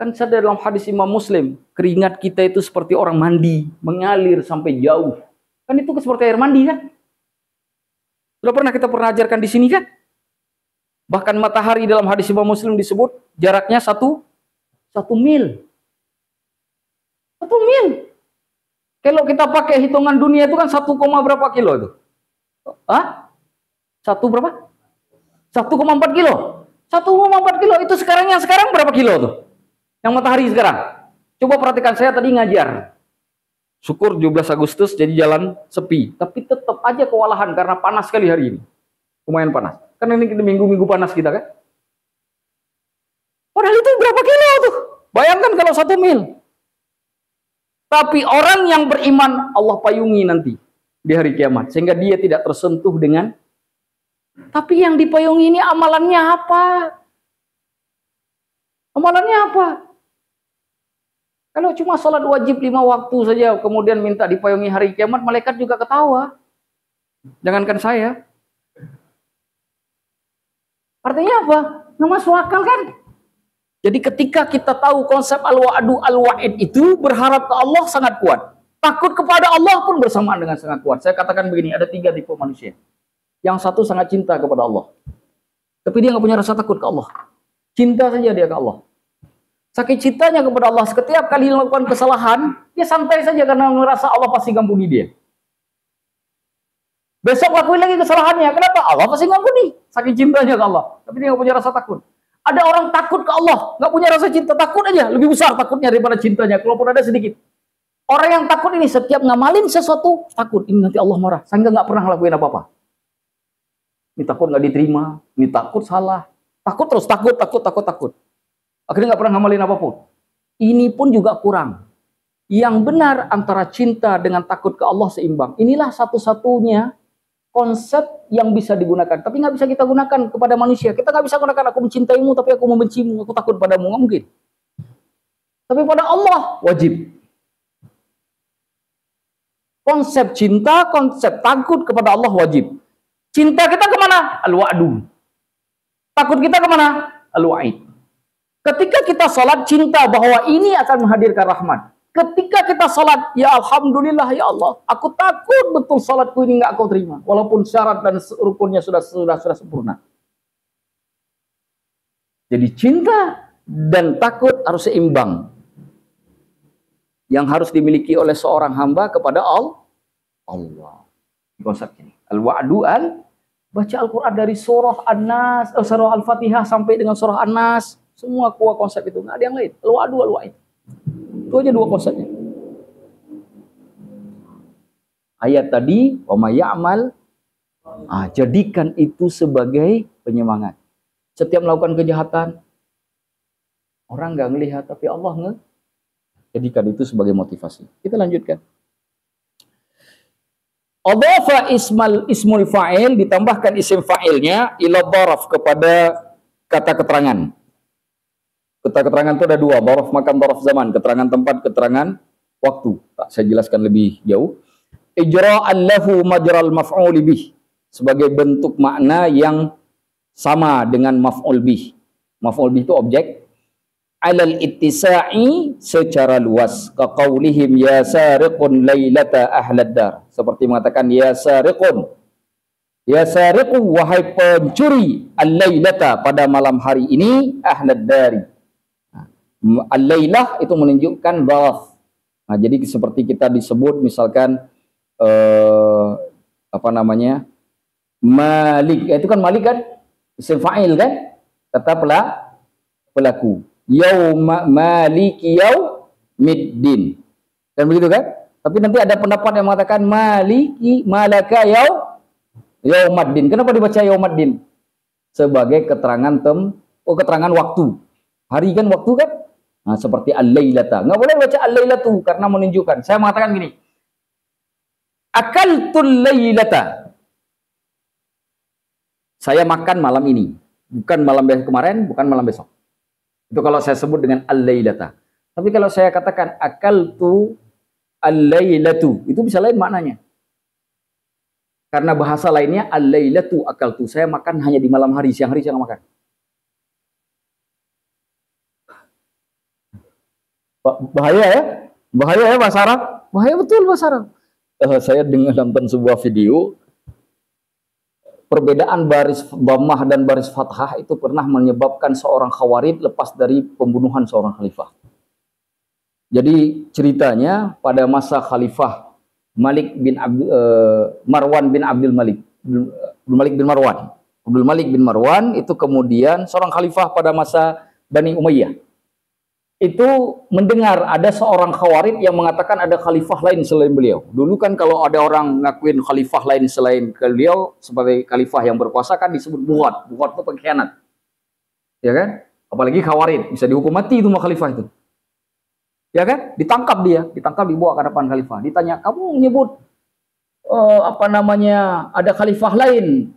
Kan ada dalam hadis Imam Muslim, keringat kita itu seperti orang mandi, mengalir sampai jauh. Kan itu seperti air mandi kan? Sudah pernah kita ajarkan di sini kan? Bahkan matahari dalam hadis Imam Muslim disebut jaraknya 1 mil. 1 mil. Kalau kita pakai hitungan dunia itu kan 1, berapa kilo itu? 1 berapa? 1,4 kilo. 1,4 kilo itu sekarang berapa kilo tuh? Yang matahari sekarang. Coba perhatikan, saya tadi ngajar. Syukur 17 Agustus jadi jalan sepi. Tapi tetap aja kewalahan karena panas sekali hari ini. Lumayan panas. Kan ini minggu-minggu panas kita kan. Padahal itu berapa kilo tuh? Bayangkan kalau 1 mil. Tapi orang yang beriman Allah payungi nanti di hari kiamat. Sehingga dia tidak tersentuh dengan. Tapi yang dipayungi ini amalannya apa? Amalannya apa? Kalau cuma sholat wajib 5 waktu saja, kemudian minta dipayungi hari kiamat, malaikat juga ketawa. Jangankan saya. Artinya apa? Nggak masuk akal kan? Jadi ketika kita tahu konsep al-wa'du al-wa'id itu, berharap ke Allah sangat kuat. Takut kepada Allah pun bersamaan dengan sangat kuat. Saya katakan begini, ada 3 tipe manusia. Yang satu sangat cinta kepada Allah. Tapi dia nggak punya rasa takut ke Allah. Cinta saja dia ke Allah. Saking cintanya kepada Allah, setiap kali melakukan kesalahan, dia santai saja karena merasa Allah pasti ngampuni dia. Besok lakuin lagi kesalahannya. Kenapa? Allah pasti ngampuni. Saking cintanya ke Allah. Tapi dia nggak punya rasa takut. Ada orang takut ke Allah, nggak punya rasa cinta, takut aja. Lebih besar takutnya daripada cintanya, kalaupun ada sedikit. Orang yang takut ini setiap ngamalin sesuatu takut ini nanti Allah marah, sehingga nggak pernah ngelakuin apa-apa. Ini takut nggak diterima, ini takut salah, takut terus, takut. Akhirnya nggak pernah ngamalin apapun. Ini pun juga kurang. Yang benar antara cinta dengan takut ke Allah seimbang. Inilah satu-satunya konsep yang bisa digunakan. Tapi nggak bisa kita gunakan kepada manusia. Kita nggak bisa gunakan aku mencintaimu tapi aku membencimu, aku takut padamu. Nggak mungkin. Tapi pada Allah wajib. Konsep cinta, konsep takut kepada Allah wajib. Cinta kita kemana? Al-wa'du. Takut kita kemana? Al-wa'id. Ketika kita sholat, cinta bahwa ini akan menghadirkan rahmat. Ketika kita sholat, ya Alhamdulillah ya Allah, aku takut betul sholatku ini nggak kau terima. Walaupun syarat dan rukunnya sudah sempurna. Jadi cinta dan takut harus seimbang. Yang harus dimiliki oleh seorang hamba kepada Allah. Konsep ini. Al-wa'du baca Al-Quran dari surah An-Nas, surah Al-Fatihah sampai dengan surah An-Nas. Semua kuah konsep itu. Nggak ada yang lain. Al-wa'du, al-wa'id. Itu aja dua konsepnya. Ayat tadi, wa may ya'mal, jadikan itu sebagai penyemangat. Setiap melakukan kejahatan, orang nggak ngelihat, tapi Allah jadikan itu sebagai motivasi. Kita lanjutkan. Adhafa ismul fa'il, ditambahkan isim fa'ilnya ila dharaf, kepada kata keterangan. Kata keterangan itu ada dua, dharaf makan, dharaf zaman, keterangan tempat, keterangan waktu. Saya jelaskan lebih jauh. Ijra'an lahu majral maf'ul bih, sebagai bentuk makna yang sama dengan maf'ul bih. Maf'ul bih itu objek. Alal ittisa'i, secara luas. Kaqaulihim ya sariqun laylata ahlad dar. Seperti mengatakan ya sariqun, ya sariqu, wahai pencuri, al-laylata, pada malam hari ini, ahlad dari. Al-laylah itu menunjukkan dharaf. Nah, jadi seperti kita disebut misalkan Malik, itu kan Malik kan isim fa'il kan, kata pelaku. Yauma maliki yaumiddin. Kan begitu kan? Tapi nanti ada pendapat yang mengatakan maliki malaka yaumaddin. Kenapa dibaca yaumaddin? Sebagai keterangan keterangan waktu. Hari kan waktu kan? Nah, seperti al-lailata. Nggak boleh baca al-lailatu karena menunjukkan. Saya mengatakan gini. Akaltul lailata. Saya makan malam ini. Bukan malam kemarin, bukan malam besok. Itu kalau saya sebut dengan al-lailata. Tapi kalau saya katakan akaltu al-lailatu, itu bisa lain maknanya. Karena bahasa lainnya al-lailatu akaltu. Saya makan hanya di malam hari, siang hari saya nggak makan. Bahaya ya bahasa Arab. Bahaya betul bahasa Arab. Saya nonton sebuah video, perbedaan baris dhammah dan baris fathah itu pernah menyebabkan seorang khawarij lepas dari pembunuhan seorang khalifah. Jadi ceritanya pada masa khalifah Marwan bin Abdul Malik. Abdul Malik bin Marwan itu kemudian seorang khalifah pada masa Bani Umayyah. Itu mendengar ada seorang khawarij yang mengatakan ada khalifah lain selain beliau. Dulu kan kalau ada orang ngakuin khalifah lain selain beliau sebagai khalifah yang berkuasa kan disebut buhat. Buhat itu pengkhianat. Ya kan? Apalagi khawarij, bisa dihukum mati itu sama khalifah itu. Ya kan? Ditangkap dia, dibawa ke hadapan khalifah. Ditanya, "Kamu menyebut ada khalifah lain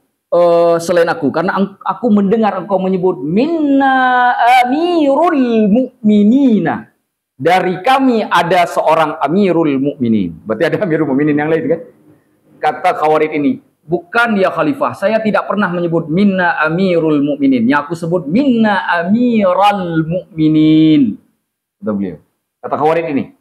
selain aku, karena aku mendengar engkau menyebut minna amirul mu'minina, dari kami ada seorang amirul mu'minin." Berarti ada amirul mu'minin yang lain kan? Kata khawarij ini, "Bukan ya khalifah, saya tidak pernah menyebut minna amirul mu'minin, yang aku sebut minna amiral mu'minin." Kata beliau. Kata khawarij ini,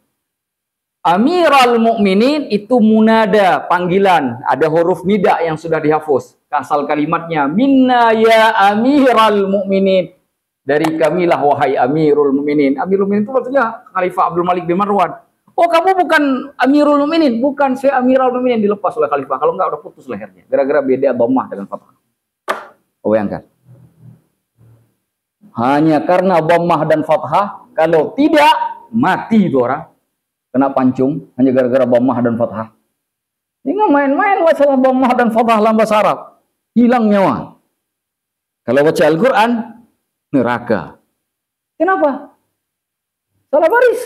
Amiral Mukminin itu munada, panggilan, ada huruf nida yang sudah dihapus. Asal kalimatnya minna ya Amiral Mukminin, dari kamilah wahai Amirul Mukminin. Amirul Mukminin itu maksudnya Khalifah Abdul Malik bin Marwan. Oh, kamu bukan Amirul Mukminin? Bukan, saya Amiral Mukminin. Dilepas oleh Khalifah. Kalau enggak udah putus lehernya. Gara-gara beda dhammah dengan fathah. Oh, bayangkan. Hanya karena dhammah dan fathah, kalau tidak mati itu orang. kena pancung hanya gara-gara dhammah dan fathah. Ini nggak main-main masalah dhammah dan fathah dalam bahasa Arab. Hilang nyawa. Kalau baca Al-Quran, neraka. Kenapa? Salah baris.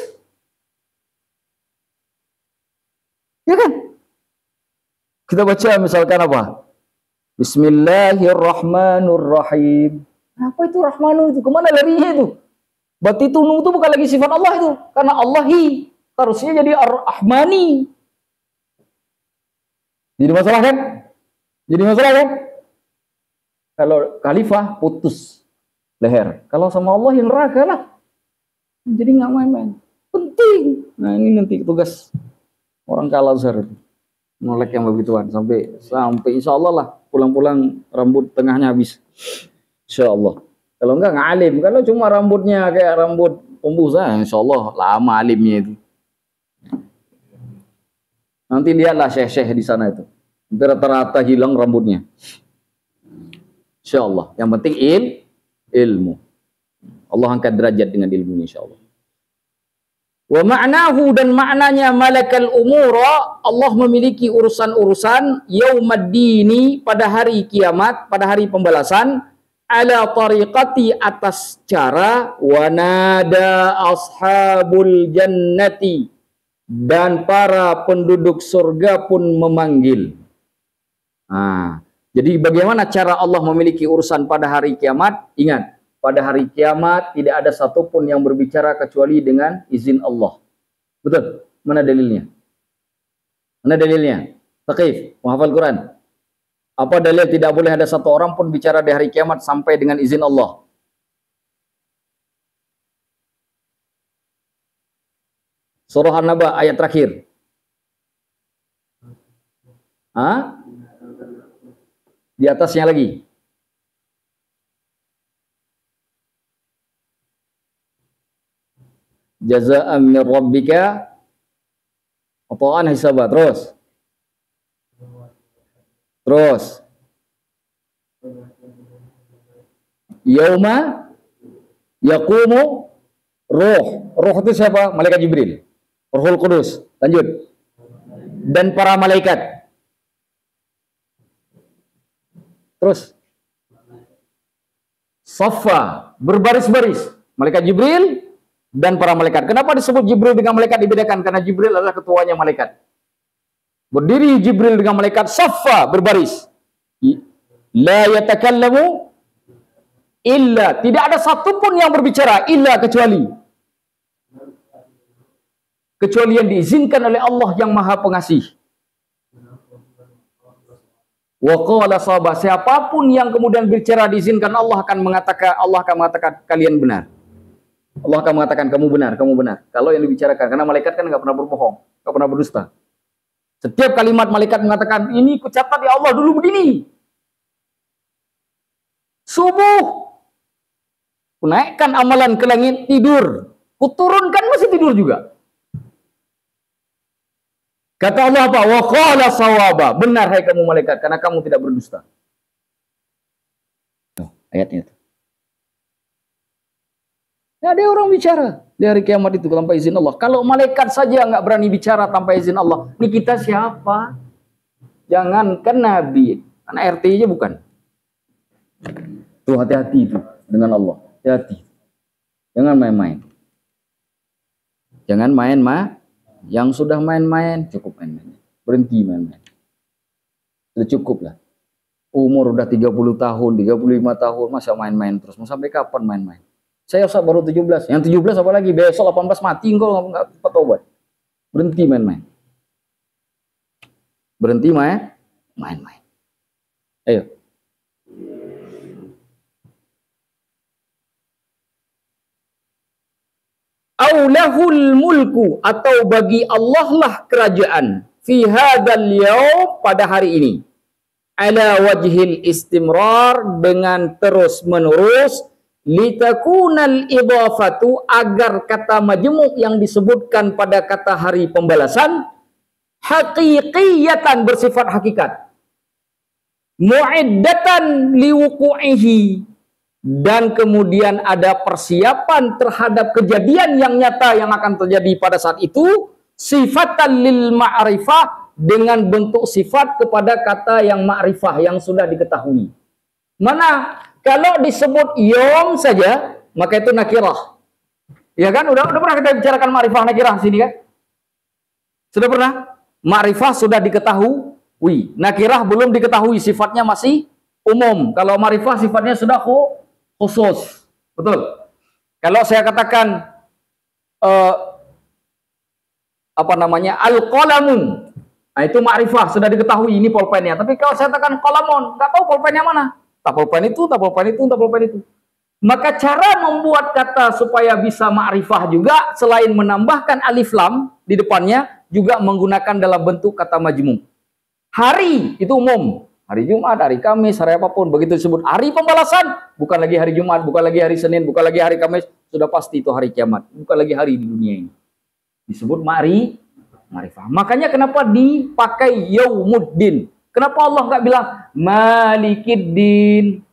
Ya kan? Kita baca misalkan apa? Bismillahirrahmanirrahim. Apa itu Rahmanu itu? Kemana larinya itu? Berarti itu nun itu bukan lagi sifat Allah itu. Karena Allahi. Harusnya jadi Ar-Rahmani. Jadi masalah kan? Jadi masalah kan? Kalau khalifah putus leher. Kalau sama Allah yang neraka lah. Jadi nggak main-main. Penting. Nah ini nanti tugas orang Al-Azhar itu. Nolek yang begituan. Sampai insya Allah lah. Pulang-pulang rambut tengahnya habis. Insya Allah. Kalau enggak alim. Kalau cuma rambutnya kayak rambut pembusa, insya Allah lama alimnya itu. Nanti lihatlah syekh-syekh di sana itu. Rata-rata hilang rambutnya. Insya Allah. Yang penting ilmu. Allah angkat derajat dengan ilmu insya Allah. Wa ma'nahu dan maknanya malakal umura, Allah memiliki urusan-urusan yaumaddini pada hari kiamat, pada hari pembalasan, ala tariqati atas cara wa nada ashabul jannati dan para penduduk surga pun memanggil. Jadi bagaimana cara Allah memiliki urusan pada hari kiamat? Ingat, pada hari kiamat tidak ada satupun yang berbicara kecuali dengan izin Allah. Betul? Mana dalilnya? Mana dalilnya? Taqif, menghafal Quran. Apa dalil tidak boleh ada satu orang pun bicara di hari kiamat sampai dengan izin Allah? Surah An-Naba ayat terakhir. Di atasnya lagi. Jazaa'an min rabbika ata'an hisaba. Terus. Yauma yaqumu ruh. Ruh itu siapa? Malaikat Jibril. Ruhul Qudus. Lanjut. Dan para malaikat. Terus. Safa. Berbaris-baris. Malaikat Jibril dan para malaikat. Kenapa disebut Jibril dengan malaikat dibedakan? Karena Jibril adalah ketuanya malaikat. Berdiri Jibril dengan malaikat safa berbaris. La yatakallamu illa. Tidak ada satupun yang berbicara illa kecuali yang diizinkan oleh Allah yang Maha Pengasih. Wa qala sahaba, siapapun yang kemudian berbicara diizinkan Allah akan mengatakan kalian benar. Allah akan mengatakan kamu benar. Kalau yang dibicarakan, karena malaikat kan nggak pernah berbohong, nggak pernah berdusta. Setiap kalimat malaikat mengatakan, ini kucatat ya Allah dulu begini. Subuh, kunaikkan amalan ke langit, tidur. Kuturunkan masih tidur juga. Kata Allah apa? Wa qala sawaba. Benar hai kamu malaikat, karena kamu tidak berdusta. Ayatnya itu. Nggak ada orang bicara di hari kiamat itu tanpa izin Allah. Kalau malaikat saja nggak berani bicara tanpa izin Allah, ini kita siapa? Jangankan Nabi, anak RT aja bukan. Tuh hati-hati itu dengan Allah. Hati-hati. Jangan main-main. Jangan main-main. Yang sudah main-main, cukup main-main. Berhenti main-main. Sudah cukup lah. Umur udah 30 tahun, 35 tahun, masa main-main terus. Mau sampai kapan main-main? Saya baru 17. Yang 17 apa lagi? Besok 18 mati engkau nggak cepat tobat. Berhenti main-main. Berhenti main-main. Ayo. Aulahul mulku, atau bagi Allah lah kerajaan fi hadzal yaum, pada hari ini, ala wajhil istimrar, dengan terus menerus, litakunal idhafatu, agar kata majmu' yang disebutkan pada kata hari pembalasan haqiqiyatan, bersifat hakikat, mu'iddatan liwuqu'ihi, dan kemudian ada persiapan terhadap kejadian yang nyata yang akan terjadi pada saat itu, sifatan lil ma'rifah, dengan bentuk sifat kepada kata yang ma'rifah yang sudah diketahui. Mana kalau disebut yom saja maka itu nakirah. Ya kan? Udah pernah kita bicarakan ma'rifah nakirah sini kan? Sudah pernah? Ma'rifah sudah diketahui, nakirah belum diketahui, sifatnya masih umum. Kalau ma'rifah sifatnya sudah khusus. Betul. Kalau saya katakan al-qalamu, nah itu ma'rifah sudah diketahui ini pulpennya. Tapi kalau saya katakan qalamun, nggak tahu pulpennya mana. Tak pulpen itu, tak pulpen itu, tak pulpen itu. Maka cara membuat kata supaya bisa ma'rifah juga selain menambahkan alif lam di depannya, juga menggunakan dalam bentuk kata majmum. Hari itu umum. Hari Jumat, hari Kamis, hari apapun. Begitu disebut hari pembalasan, bukan lagi hari Jumat, bukan lagi hari Senin, bukan lagi hari Kamis. Sudah pasti itu hari kiamat. Bukan lagi hari di dunia ini. Disebut ma'rifah. Makanya kenapa dipakai yaumuddin? Kenapa Allah nggak bilang malikiddin?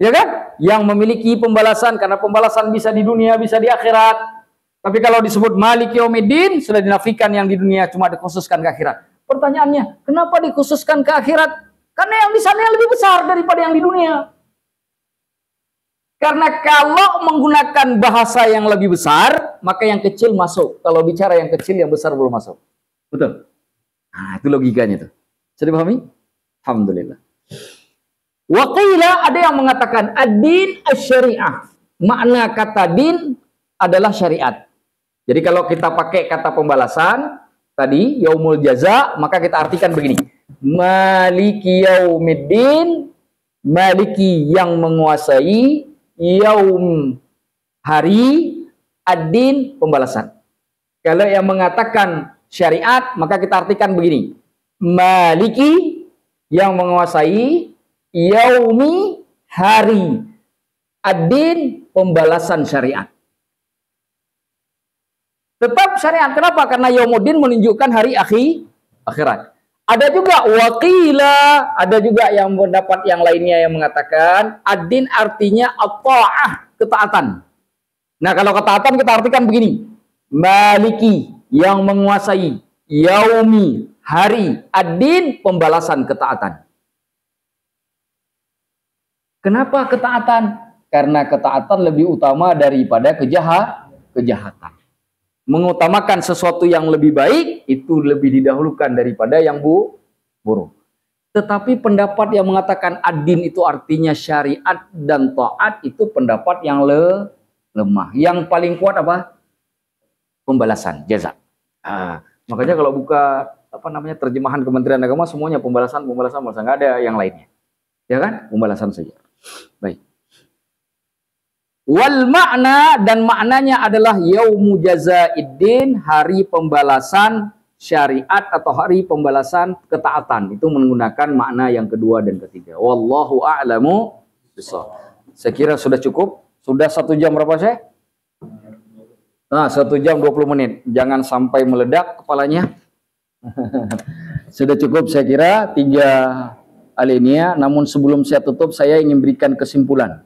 Ya kan? Yang memiliki pembalasan, karena pembalasan bisa di dunia, bisa di akhirat. Tapi kalau disebut Malik Yaumiddin, sudah dinafikan yang di dunia, cuma dikhususkan ke akhirat. Pertanyaannya, kenapa dikhususkan ke akhirat? Karena yang di sana yang lebih besar daripada yang di dunia. Karena kalau menggunakan bahasa yang lebih besar, maka yang kecil masuk. Kalau bicara yang kecil, yang besar belum masuk. Betul? Nah, itu logikanya tuh. Sudah dipahami? Alhamdulillah. Waqila, ada yang mengatakan ad-din asy-syari'ah. Makna kata din adalah syariat. Jadi kalau kita pakai kata pembalasan tadi yaumul jaza, maka kita artikan begini. Maliki yaumiddin, maliki yang menguasai, yaum hari, ad-din pembalasan. Kalau yang mengatakan syariat, maka kita artikan begini. Maliki yang menguasai, yaumi hari, ad-din pembalasan syariat. Tetap syariat. Kenapa? Karena yaumuddin menunjukkan hari akhirat. Ada juga waqila, ada juga yang pendapat yang lainnya yang mengatakan ad-din artinya at-ta'ah, ketaatan. Nah, kalau ketaatan kita artikan begini. Maliki yang menguasai, yaumi hari, ad-din pembalasan ketaatan. Kenapa ketaatan? Karena ketaatan lebih utama daripada kejahatan. Mengutamakan sesuatu yang lebih baik itu lebih didahulukan daripada yang buruk. Tetapi pendapat yang mengatakan ad-din itu artinya syariat dan taat itu pendapat yang lemah. Yang paling kuat apa? Pembalasan, jaza. Makanya kalau buka terjemahan Kementerian Agama semuanya pembalasan, nggak ada yang lainnya. Ya kan? Pembalasan saja. Baik. Wal makna, dan maknanya adalah yaumu jazaiddin, hari pembalasan syariat atau hari pembalasan ketaatan. Itu menggunakan makna yang kedua dan ketiga. Wallahu a'lamu bishawab. Saya kira sudah cukup. Sudah 1 jam berapa saya? Nah, 1 jam 20 menit. Jangan sampai meledak kepalanya. Sudah cukup saya kira 3 alinea. Namun sebelum saya tutup, saya ingin berikan kesimpulan.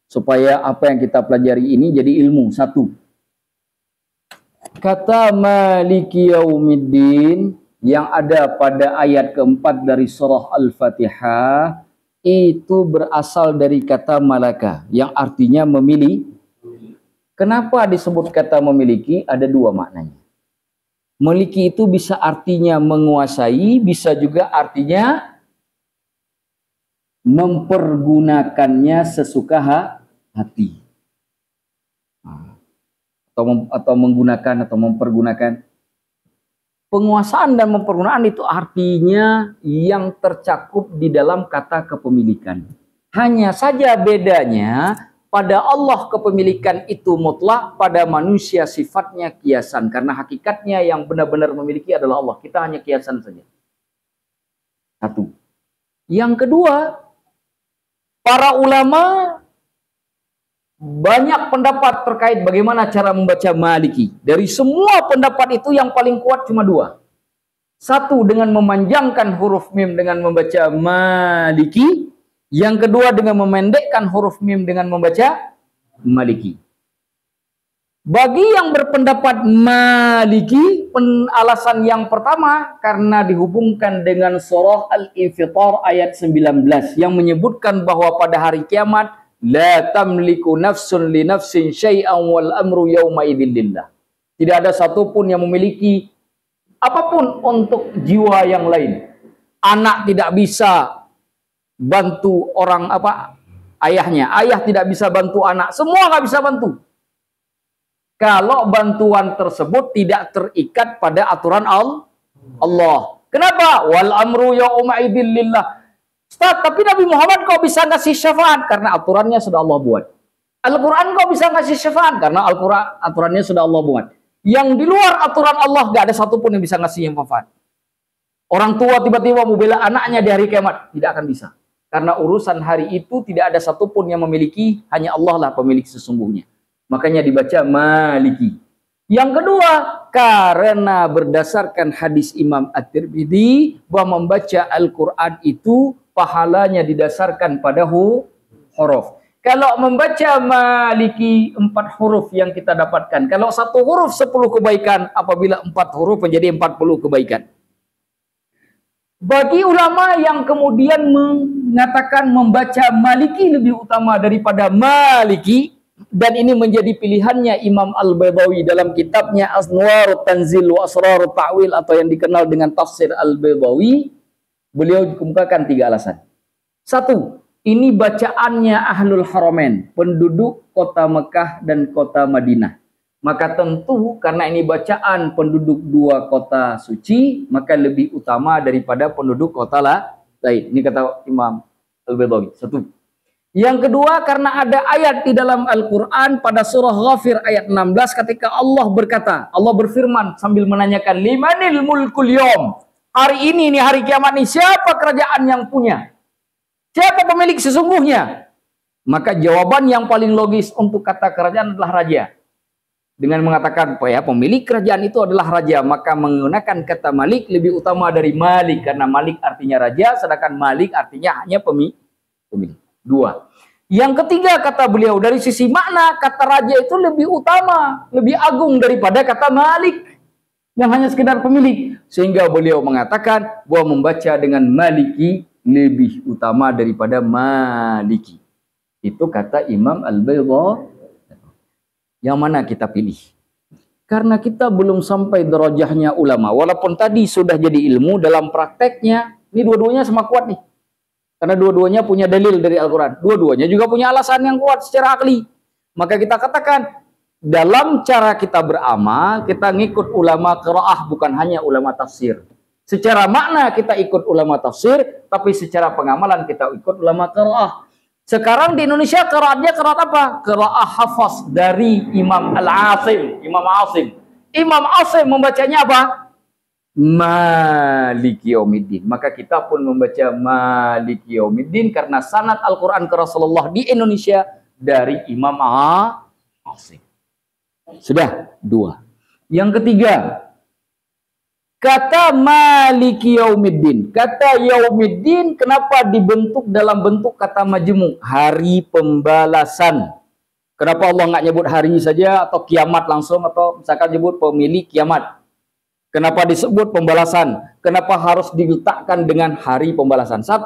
Supaya apa yang kita pelajari ini jadi ilmu. 1. Kata Maliki Yaumiddin yang ada pada ayat keempat dari surah Al-Fatihah itu berasal dari kata malaka yang artinya memilih. Kenapa disebut kata memiliki? Ada 2 maknanya. Memiliki itu bisa artinya menguasai, bisa juga artinya mempergunakannya sesuka hati. Atau menggunakan atau mempergunakan. Penguasaan dan mempergunakan itu artinya yang tercakup di dalam kata kepemilikan. Hanya saja bedanya pada Allah kepemilikan itu mutlak, pada manusia sifatnya kiasan. Karena hakikatnya yang benar-benar memiliki adalah Allah. Kita hanya kiasan saja. 1. Yang kedua, para ulama banyak pendapat terkait bagaimana cara membaca Maliki. Dari semua pendapat itu yang paling kuat cuma 2. 1 dengan memanjangkan huruf mim dengan membaca Maliki. Yang kedua dengan memendekkan huruf mim dengan membaca Maliki. Bagi yang berpendapat Maliki, alasan yang pertama karena dihubungkan dengan surah Al-Infitar ayat 19 yang menyebutkan bahwa pada hari kiamat la tamliku nafsun li nafsin syai'an wal amru yawma idzin lillah. Tidak ada satupun yang memiliki apapun untuk jiwa yang lain. Anak tidak bisa bantu orang ayahnya, ayah tidak bisa bantu anak, semua nggak bisa bantu. Kalau bantuan tersebut tidak terikat pada aturan Allah. Kenapa? Wal amru yawma idzin lillah. Ustaz, tapi Nabi Muhammad kok bisa ngasih syafaat? Karena aturannya sudah Allah buat. Al-Quran kok bisa ngasih syafaat? Karena Al-Quran aturannya sudah Allah buat. Yang di luar aturan Allah gak ada satupun yang bisa ngasih yang syafaat. Orang tua tiba-tiba mau bela anaknya di hari kiamat, tidak akan bisa. Karena urusan hari itu tidak ada satupun yang memiliki, hanya Allah lah pemilik sesungguhnya. Makanya dibaca Maliki. Yang kedua, karena berdasarkan hadis Imam At-Tirmidzi bahwa membaca Al-Quran itu pahalanya didasarkan pada huruf. Kalau membaca Maliki 4 huruf yang kita dapatkan. Kalau 1 huruf 10 kebaikan, apabila 4 huruf menjadi 40 kebaikan. Bagi ulama yang kemudian mengatakan membaca Maliki lebih utama daripada Maliki, dan ini menjadi pilihannya Imam Al-Baydawi dalam kitabnya Anwarut Tanzil wa Asrarut Ta'wil atau yang dikenal dengan Tafsir Al-Baydawi, beliau kemukakan 3 alasan. 1, ini bacaannya Ahlul Haramain, penduduk kota Mekah dan kota Madinah. Maka tentu karena ini bacaan penduduk 2 kota suci, maka lebih utama daripada penduduk kota lain. Ini kata Imam Al-Baydawi. 1. Yang kedua, karena ada ayat di dalam Al-Quran pada surah Ghafir ayat 16 ketika Allah berkata, Allah berfirman sambil menanyakan, limanil mulkul yawm. Hari ini nih, hari kiamat nih, siapa kerajaan yang punya? Siapa pemilik sesungguhnya? Maka jawaban yang paling logis untuk kata kerajaan adalah raja. Dengan mengatakan, pemilik kerajaan itu adalah raja, maka menggunakan kata malik lebih utama dari malik. Karena malik artinya raja, sedangkan malik artinya hanya pemilik. 2. Yang ketiga kata beliau, dari sisi makna kata raja itu lebih utama, lebih agung daripada kata malik yang hanya sekedar pemilik. Sehingga beliau mengatakan bahwa membaca dengan maliki lebih utama daripada maliki. Itu kata Imam Al-Baydawi. Yang mana kita pilih? Karena kita belum sampai derajahnya ulama. Walaupun tadi sudah jadi ilmu, dalam prakteknya ini dua-duanya sama kuat nih. Karena dua-duanya punya dalil dari Al-Quran. Dua-duanya juga punya alasan yang kuat secara akli. Maka kita katakan, dalam cara kita beramal, kita ngikut ulama qiraah, bukan hanya ulama tafsir. Secara makna kita ikut ulama tafsir, tapi secara pengamalan kita ikut ulama qiraah. Sekarang di Indonesia qiraatnya qiraat apa? Qiraah hafaz dari Imam Al-Asim. Imam Asim membacanya apa? Maliki yaumiddin. Maka kita pun membaca Maliki yaumiddin karena sanad Al-Quran ke Rasulullah di Indonesia dari Imam Asim. Sudah 2. Yang ketiga, kata Maliki yaumiddin. Kata yaumiddin kenapa dibentuk dalam bentuk kata majmu'? Hari pembalasan. Kenapa Allah nggak nyebut hari saja atau kiamat langsung, atau misalkan nyebut pemilik kiamat? Kenapa disebut pembalasan? Kenapa harus diletakkan dengan hari pembalasan? 1,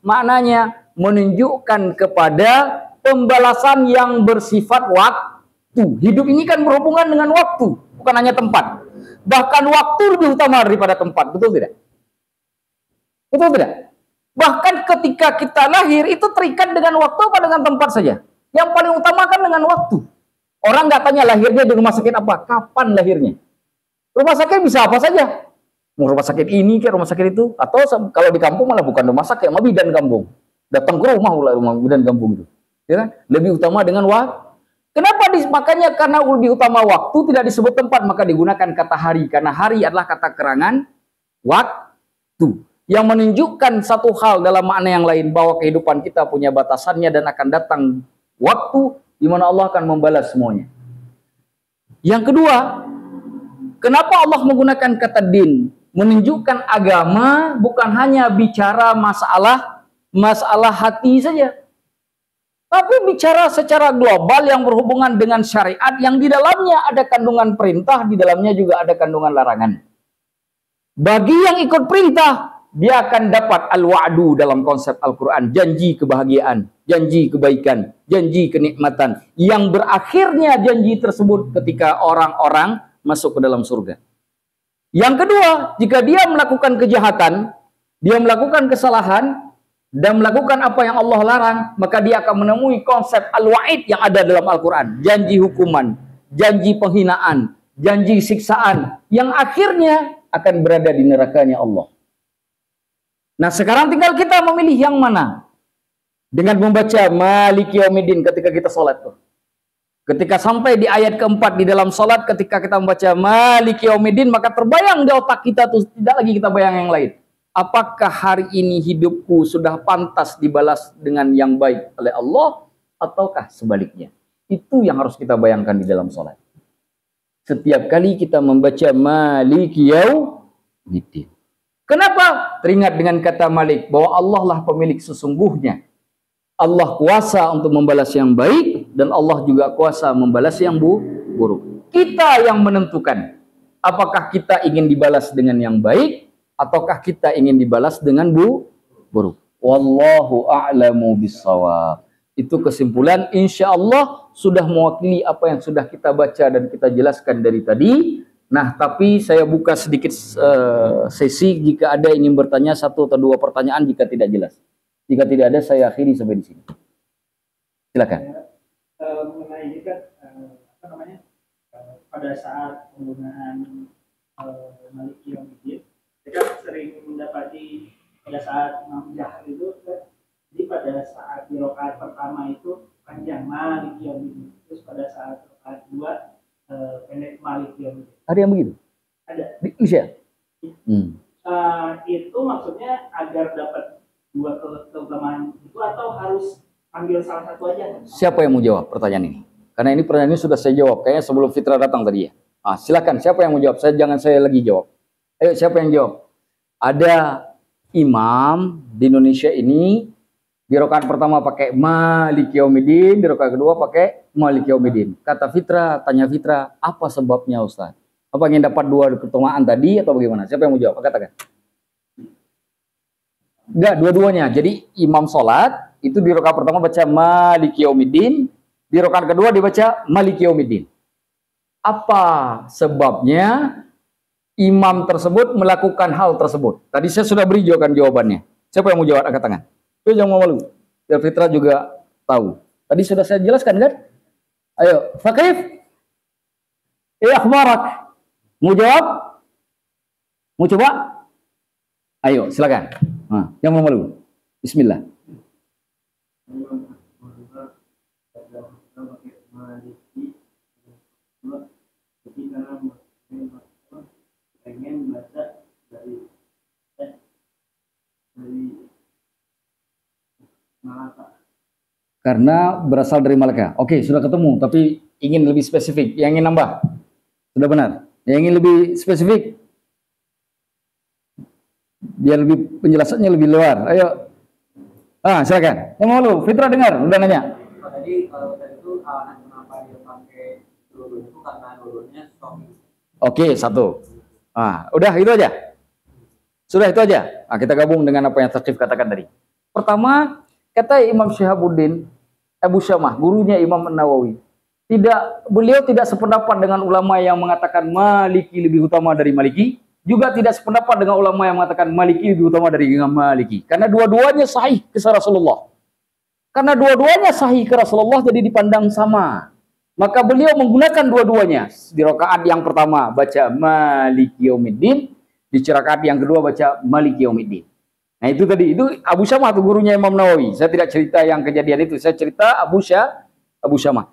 maknanya menunjukkan kepada pembalasan yang bersifat waktu. Hidup ini kan berhubungan dengan waktu, bukan hanya tempat. Bahkan waktu lebih utama daripada tempat, betul tidak? Betul tidak? Bahkan ketika kita lahir itu terikat dengan waktu apa dengan tempat saja? Yang paling utama kan dengan waktu. Orang nggak tanya lahirnya di rumah sakit apa, kapan lahirnya? Rumah sakit bisa apa saja. Mau rumah sakit ini ke rumah sakit itu, atau kalau di kampung malah bukan rumah sakit, malah bidan kampung. Datang ke rumah bidan kampung itu. Ya kan? Lebih utama dengan waktu. Kenapa? Makanya karena lebih utama waktu, tidak disebut tempat, maka digunakan kata hari. Karena hari adalah kata kerangan waktu yang menunjukkan satu hal dalam makna yang lain, bahwa kehidupan kita punya batasannya dan akan datang waktu di mana Allah akan membalas semuanya. Yang kedua, kenapa Allah menggunakan kata din? Menunjukkan agama bukan hanya bicara masalah hati saja. Tapi bicara secara global yang berhubungan dengan syariat yang di dalamnya ada kandungan perintah, di dalamnya juga ada kandungan larangan. Bagi yang ikut perintah, dia akan dapat al-wa'du dalam konsep Al-Quran. Janji kebahagiaan, janji kebaikan, janji kenikmatan. Yang berakhirnya janji tersebut ketika orang-orang masuk ke dalam surga. Yang kedua, jika dia melakukan kejahatan, dia melakukan kesalahan, dan melakukan apa yang Allah larang, maka dia akan menemui konsep al-wa'id yang ada dalam Al-Quran. Janji hukuman, janji penghinaan, janji siksaan, yang akhirnya akan berada di nerakanya Allah. Nah, sekarang tinggal kita memilih yang mana. Dengan membaca Maliki Yaumiddin ketika kita sholat tuh. Ketika sampai di ayat keempat di dalam sholat, ketika kita membaca Maliki Yaumiddin, maka terbayang di otak kita tuh, tidak lagi kita bayang yang lain. Apakah hari ini hidupku sudah pantas dibalas dengan yang baik oleh Allah, ataukah sebaliknya? Itu yang harus kita bayangkan di dalam sholat. Setiap kali kita membaca Maliki Yaumiddin. Kenapa? Teringat dengan kata Malik, bahwa Allah lah pemilik sesungguhnya. Allah kuasa untuk membalas yang baik, dan Allah juga kuasa membalas yang buruk. Kita yang menentukan, apakah kita ingin dibalas dengan yang baik, ataukah kita ingin dibalas dengan buruk. Wallahu a'lamu bissawab. Itu kesimpulan, insya Allah sudah mewakili apa yang sudah kita baca dan kita jelaskan dari tadi. Nah, tapi saya buka sedikit sesi jika ada ingin bertanya satu atau dua pertanyaan jika tidak jelas. Jika tidak ada, saya akhiri sampai di sini. Silakan. Mengenai ini kan, pada saat penggunaan Maliki Yaumiddin, kita sering mendapati pada saat Imam Jahar itu, jadi pada saat di rakaat pertama itu panjang Maliki Yaumiddin, terus pada saat rakaat kedua pendek Maliki Yaumiddin. Ada yang begitu? Ada. Di Indonesia? Itu maksudnya agar dapat dua keutamaan itu, atau harus ambil salah satu aja? Siapa yang mau jawab pertanyaan ini? Karena ini pertanyaan ini sudah saya jawab, kayaknya sebelum Fitra datang tadi ya. Silakan, siapa yang mau jawab? Jangan saya lagi jawab. Ayo, siapa yang jawab? Ada imam di Indonesia ini, di rakaat pertama pakai Maliki Yaumiddin, di rakaat kedua pakai Maliki Yaumiddin. Kata Fitra, tanya Fitra, apa sebabnya Ustaz? Apa ingin dapat dua keutamaan tadi atau bagaimana? Siapa yang mau jawab? Katakan. Enggak, dua-duanya. Jadi imam sholat, itu di rakaat pertama baca Maliki Yaumiddin, di rakaat kedua dibaca Maliki Yaumiddin. Apa sebabnya imam tersebut melakukan hal tersebut? Tadi saya sudah beri jawabannya. Siapa yang mau jawab? Angkat tangan. Itu jangan malu. Biar Fitra juga tahu. Tadi sudah saya jelaskan kan? Ayo, Fakif. Akhbarak. Mau jawab? Mau coba? Ayo, silakan. Jangan malu. Bismillah. Pengen baca dari Malaka. Karena berasal dari Malaka. Oke, sudah ketemu, tapi ingin lebih spesifik. Yang ingin nambah? Sudah benar. Yang ingin lebih spesifik? Biar lebih penjelasannya lebih luar. Ayo. Silakan. Yang mau lu, Fitra dengar, udah nanya. Tadi kalau tadi itu alasan kenapa dia pakai dulu itu karena dulunya suami. Oke, satu. Udah itu aja. Sudah itu aja. Kita gabung dengan apa yang Thaqif katakan tadi. Pertama, kata Imam Syihabuddin Abu Syamah, gurunya Imam An-Nawawi. Beliau tidak sependapat dengan ulama yang mengatakan Maliki lebih utama dari Maliki, juga tidak sependapat dengan ulama yang mengatakan Maliki lebih utama dari Imam Maliki. Karena dua-duanya sahih ke Rasulullah. Karena dua-duanya sahih ke Rasulullah, jadi dipandang sama. Maka beliau menggunakan dua-duanya. Di rakaat yang pertama baca Maliki Yaumiddin, di rakaat yang kedua baca Maliki Yaumiddin. Nah itu tadi, itu Abu Syamah itu gurunya Imam Nawawi. Saya tidak cerita yang kejadian itu, saya cerita Abu Syamah.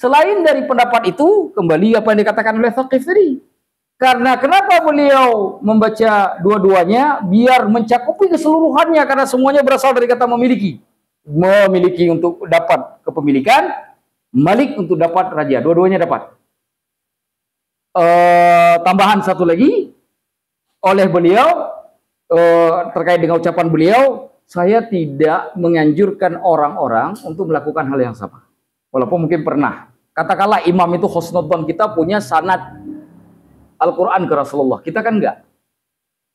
Selain dari pendapat itu, kembali apa yang dikatakan oleh Thaqif tadi. Karena kenapa beliau membaca dua-duanya? Biar mencakupi keseluruhannya, karena semuanya berasal dari kata memiliki. Memiliki untuk dapat kepemilikan, Malik untuk dapat raja. Dua-duanya dapat. Tambahan satu lagi oleh beliau terkait dengan ucapan beliau, saya tidak menganjurkan orang-orang untuk melakukan hal yang sama. Walaupun mungkin pernah. Katakanlah imam itu husnudzon, kita punya sanad Al-Quran ke Rasulullah. Kita kan enggak.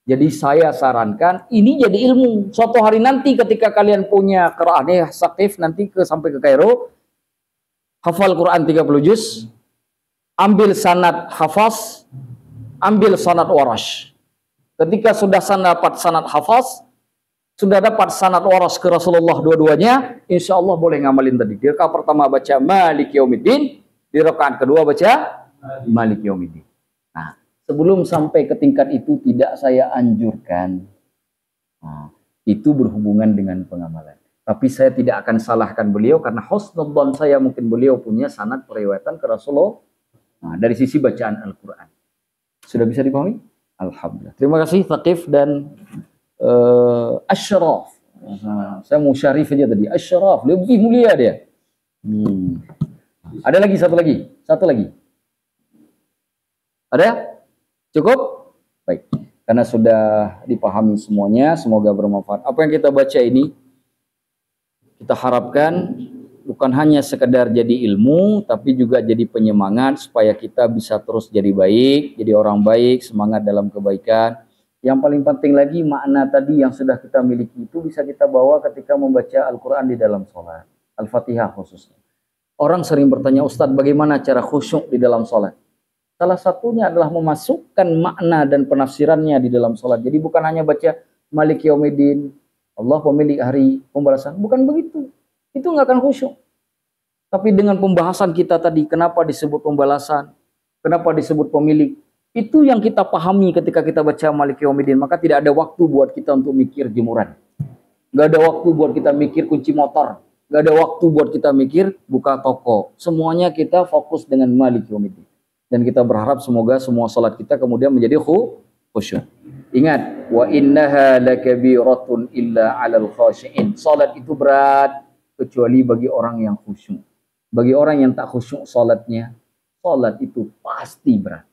Jadi saya sarankan, ini jadi ilmu. Suatu hari nanti ketika kalian punya Qur'an, Saqif nanti sampai ke Kairo, hafal Quran 30 juz, ambil sanad Hafaz, ambil sanad Warash. Ketika sudah dapat sanad Hafaz, sudah dapat sanad Warash ke Rasulullah dua-duanya, insya Allah boleh ngamalin tadi. Di rakaat pertama baca Malik Yaumiddin, di rakaat kedua baca Malik Yaumiddin. Nah, sebelum sampai ke tingkat itu tidak saya anjurkan. Nah, itu berhubungan dengan pengamalan. Tapi saya tidak akan salahkan beliau karena husnudzon saya mungkin beliau punya sanad periwayatan ke Rasulullah. Nah, dari sisi bacaan Al-Quran. Sudah bisa dipahami? Alhamdulillah. Terima kasih Thaqif dan Ashraf. Saya mau syarif aja tadi. Ashraf, lebih mulia dia. Ada lagi, satu lagi. Ada? Cukup? Baik. Karena sudah dipahami semuanya, semoga bermanfaat. Apa yang kita baca ini, kita harapkan bukan hanya sekedar jadi ilmu, tapi juga jadi penyemangat supaya kita bisa terus jadi baik, jadi orang baik, semangat dalam kebaikan. Yang paling penting lagi, makna tadi yang sudah kita miliki itu bisa kita bawa ketika membaca Al-Quran di dalam sholat. Al-Fatihah khususnya. Orang sering bertanya, Ustadz, bagaimana cara khusyuk di dalam sholat? Salah satunya adalah memasukkan makna dan penafsirannya di dalam sholat. Jadi bukan hanya baca Malik Yaumiddin, Allah pemilik hari pembalasan. Bukan begitu. Itu nggak akan khusyuk. Tapi dengan pembahasan kita tadi, kenapa disebut pembalasan, kenapa disebut pemilik, itu yang kita pahami ketika kita baca Malik Yaumiddin. Maka tidak ada waktu buat kita untuk mikir jemuran. Nggak ada waktu buat kita mikir kunci motor. Nggak ada waktu buat kita mikir buka toko. Semuanya kita fokus dengan Malik Yaumiddin. Dan kita berharap semoga semua salat kita kemudian menjadi khusyuk. Ingat, wa innaha lakabiratun illa 'alal khashi'in. Salat itu berat kecuali bagi orang yang khusyuk. Bagi orang yang tak khusyuk salatnya, salat itu pasti berat.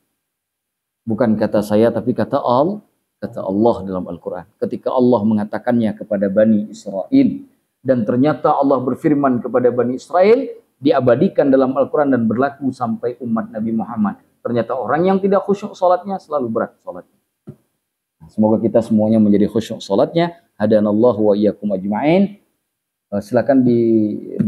Bukan kata saya, tapi kata Allah dalam Al-Quran. Ketika Allah mengatakannya kepada Bani Israel. Dan ternyata Allah berfirman kepada Bani Israel, diabadikan dalam Al-Quran dan berlaku sampai umat Nabi Muhammad. Ternyata orang yang tidak khusyuk salatnya selalu berat salatnya. Semoga kita semuanya menjadi khusyuk salatnya. Hadanallahu wa iyyakum ajma'in. Silakan di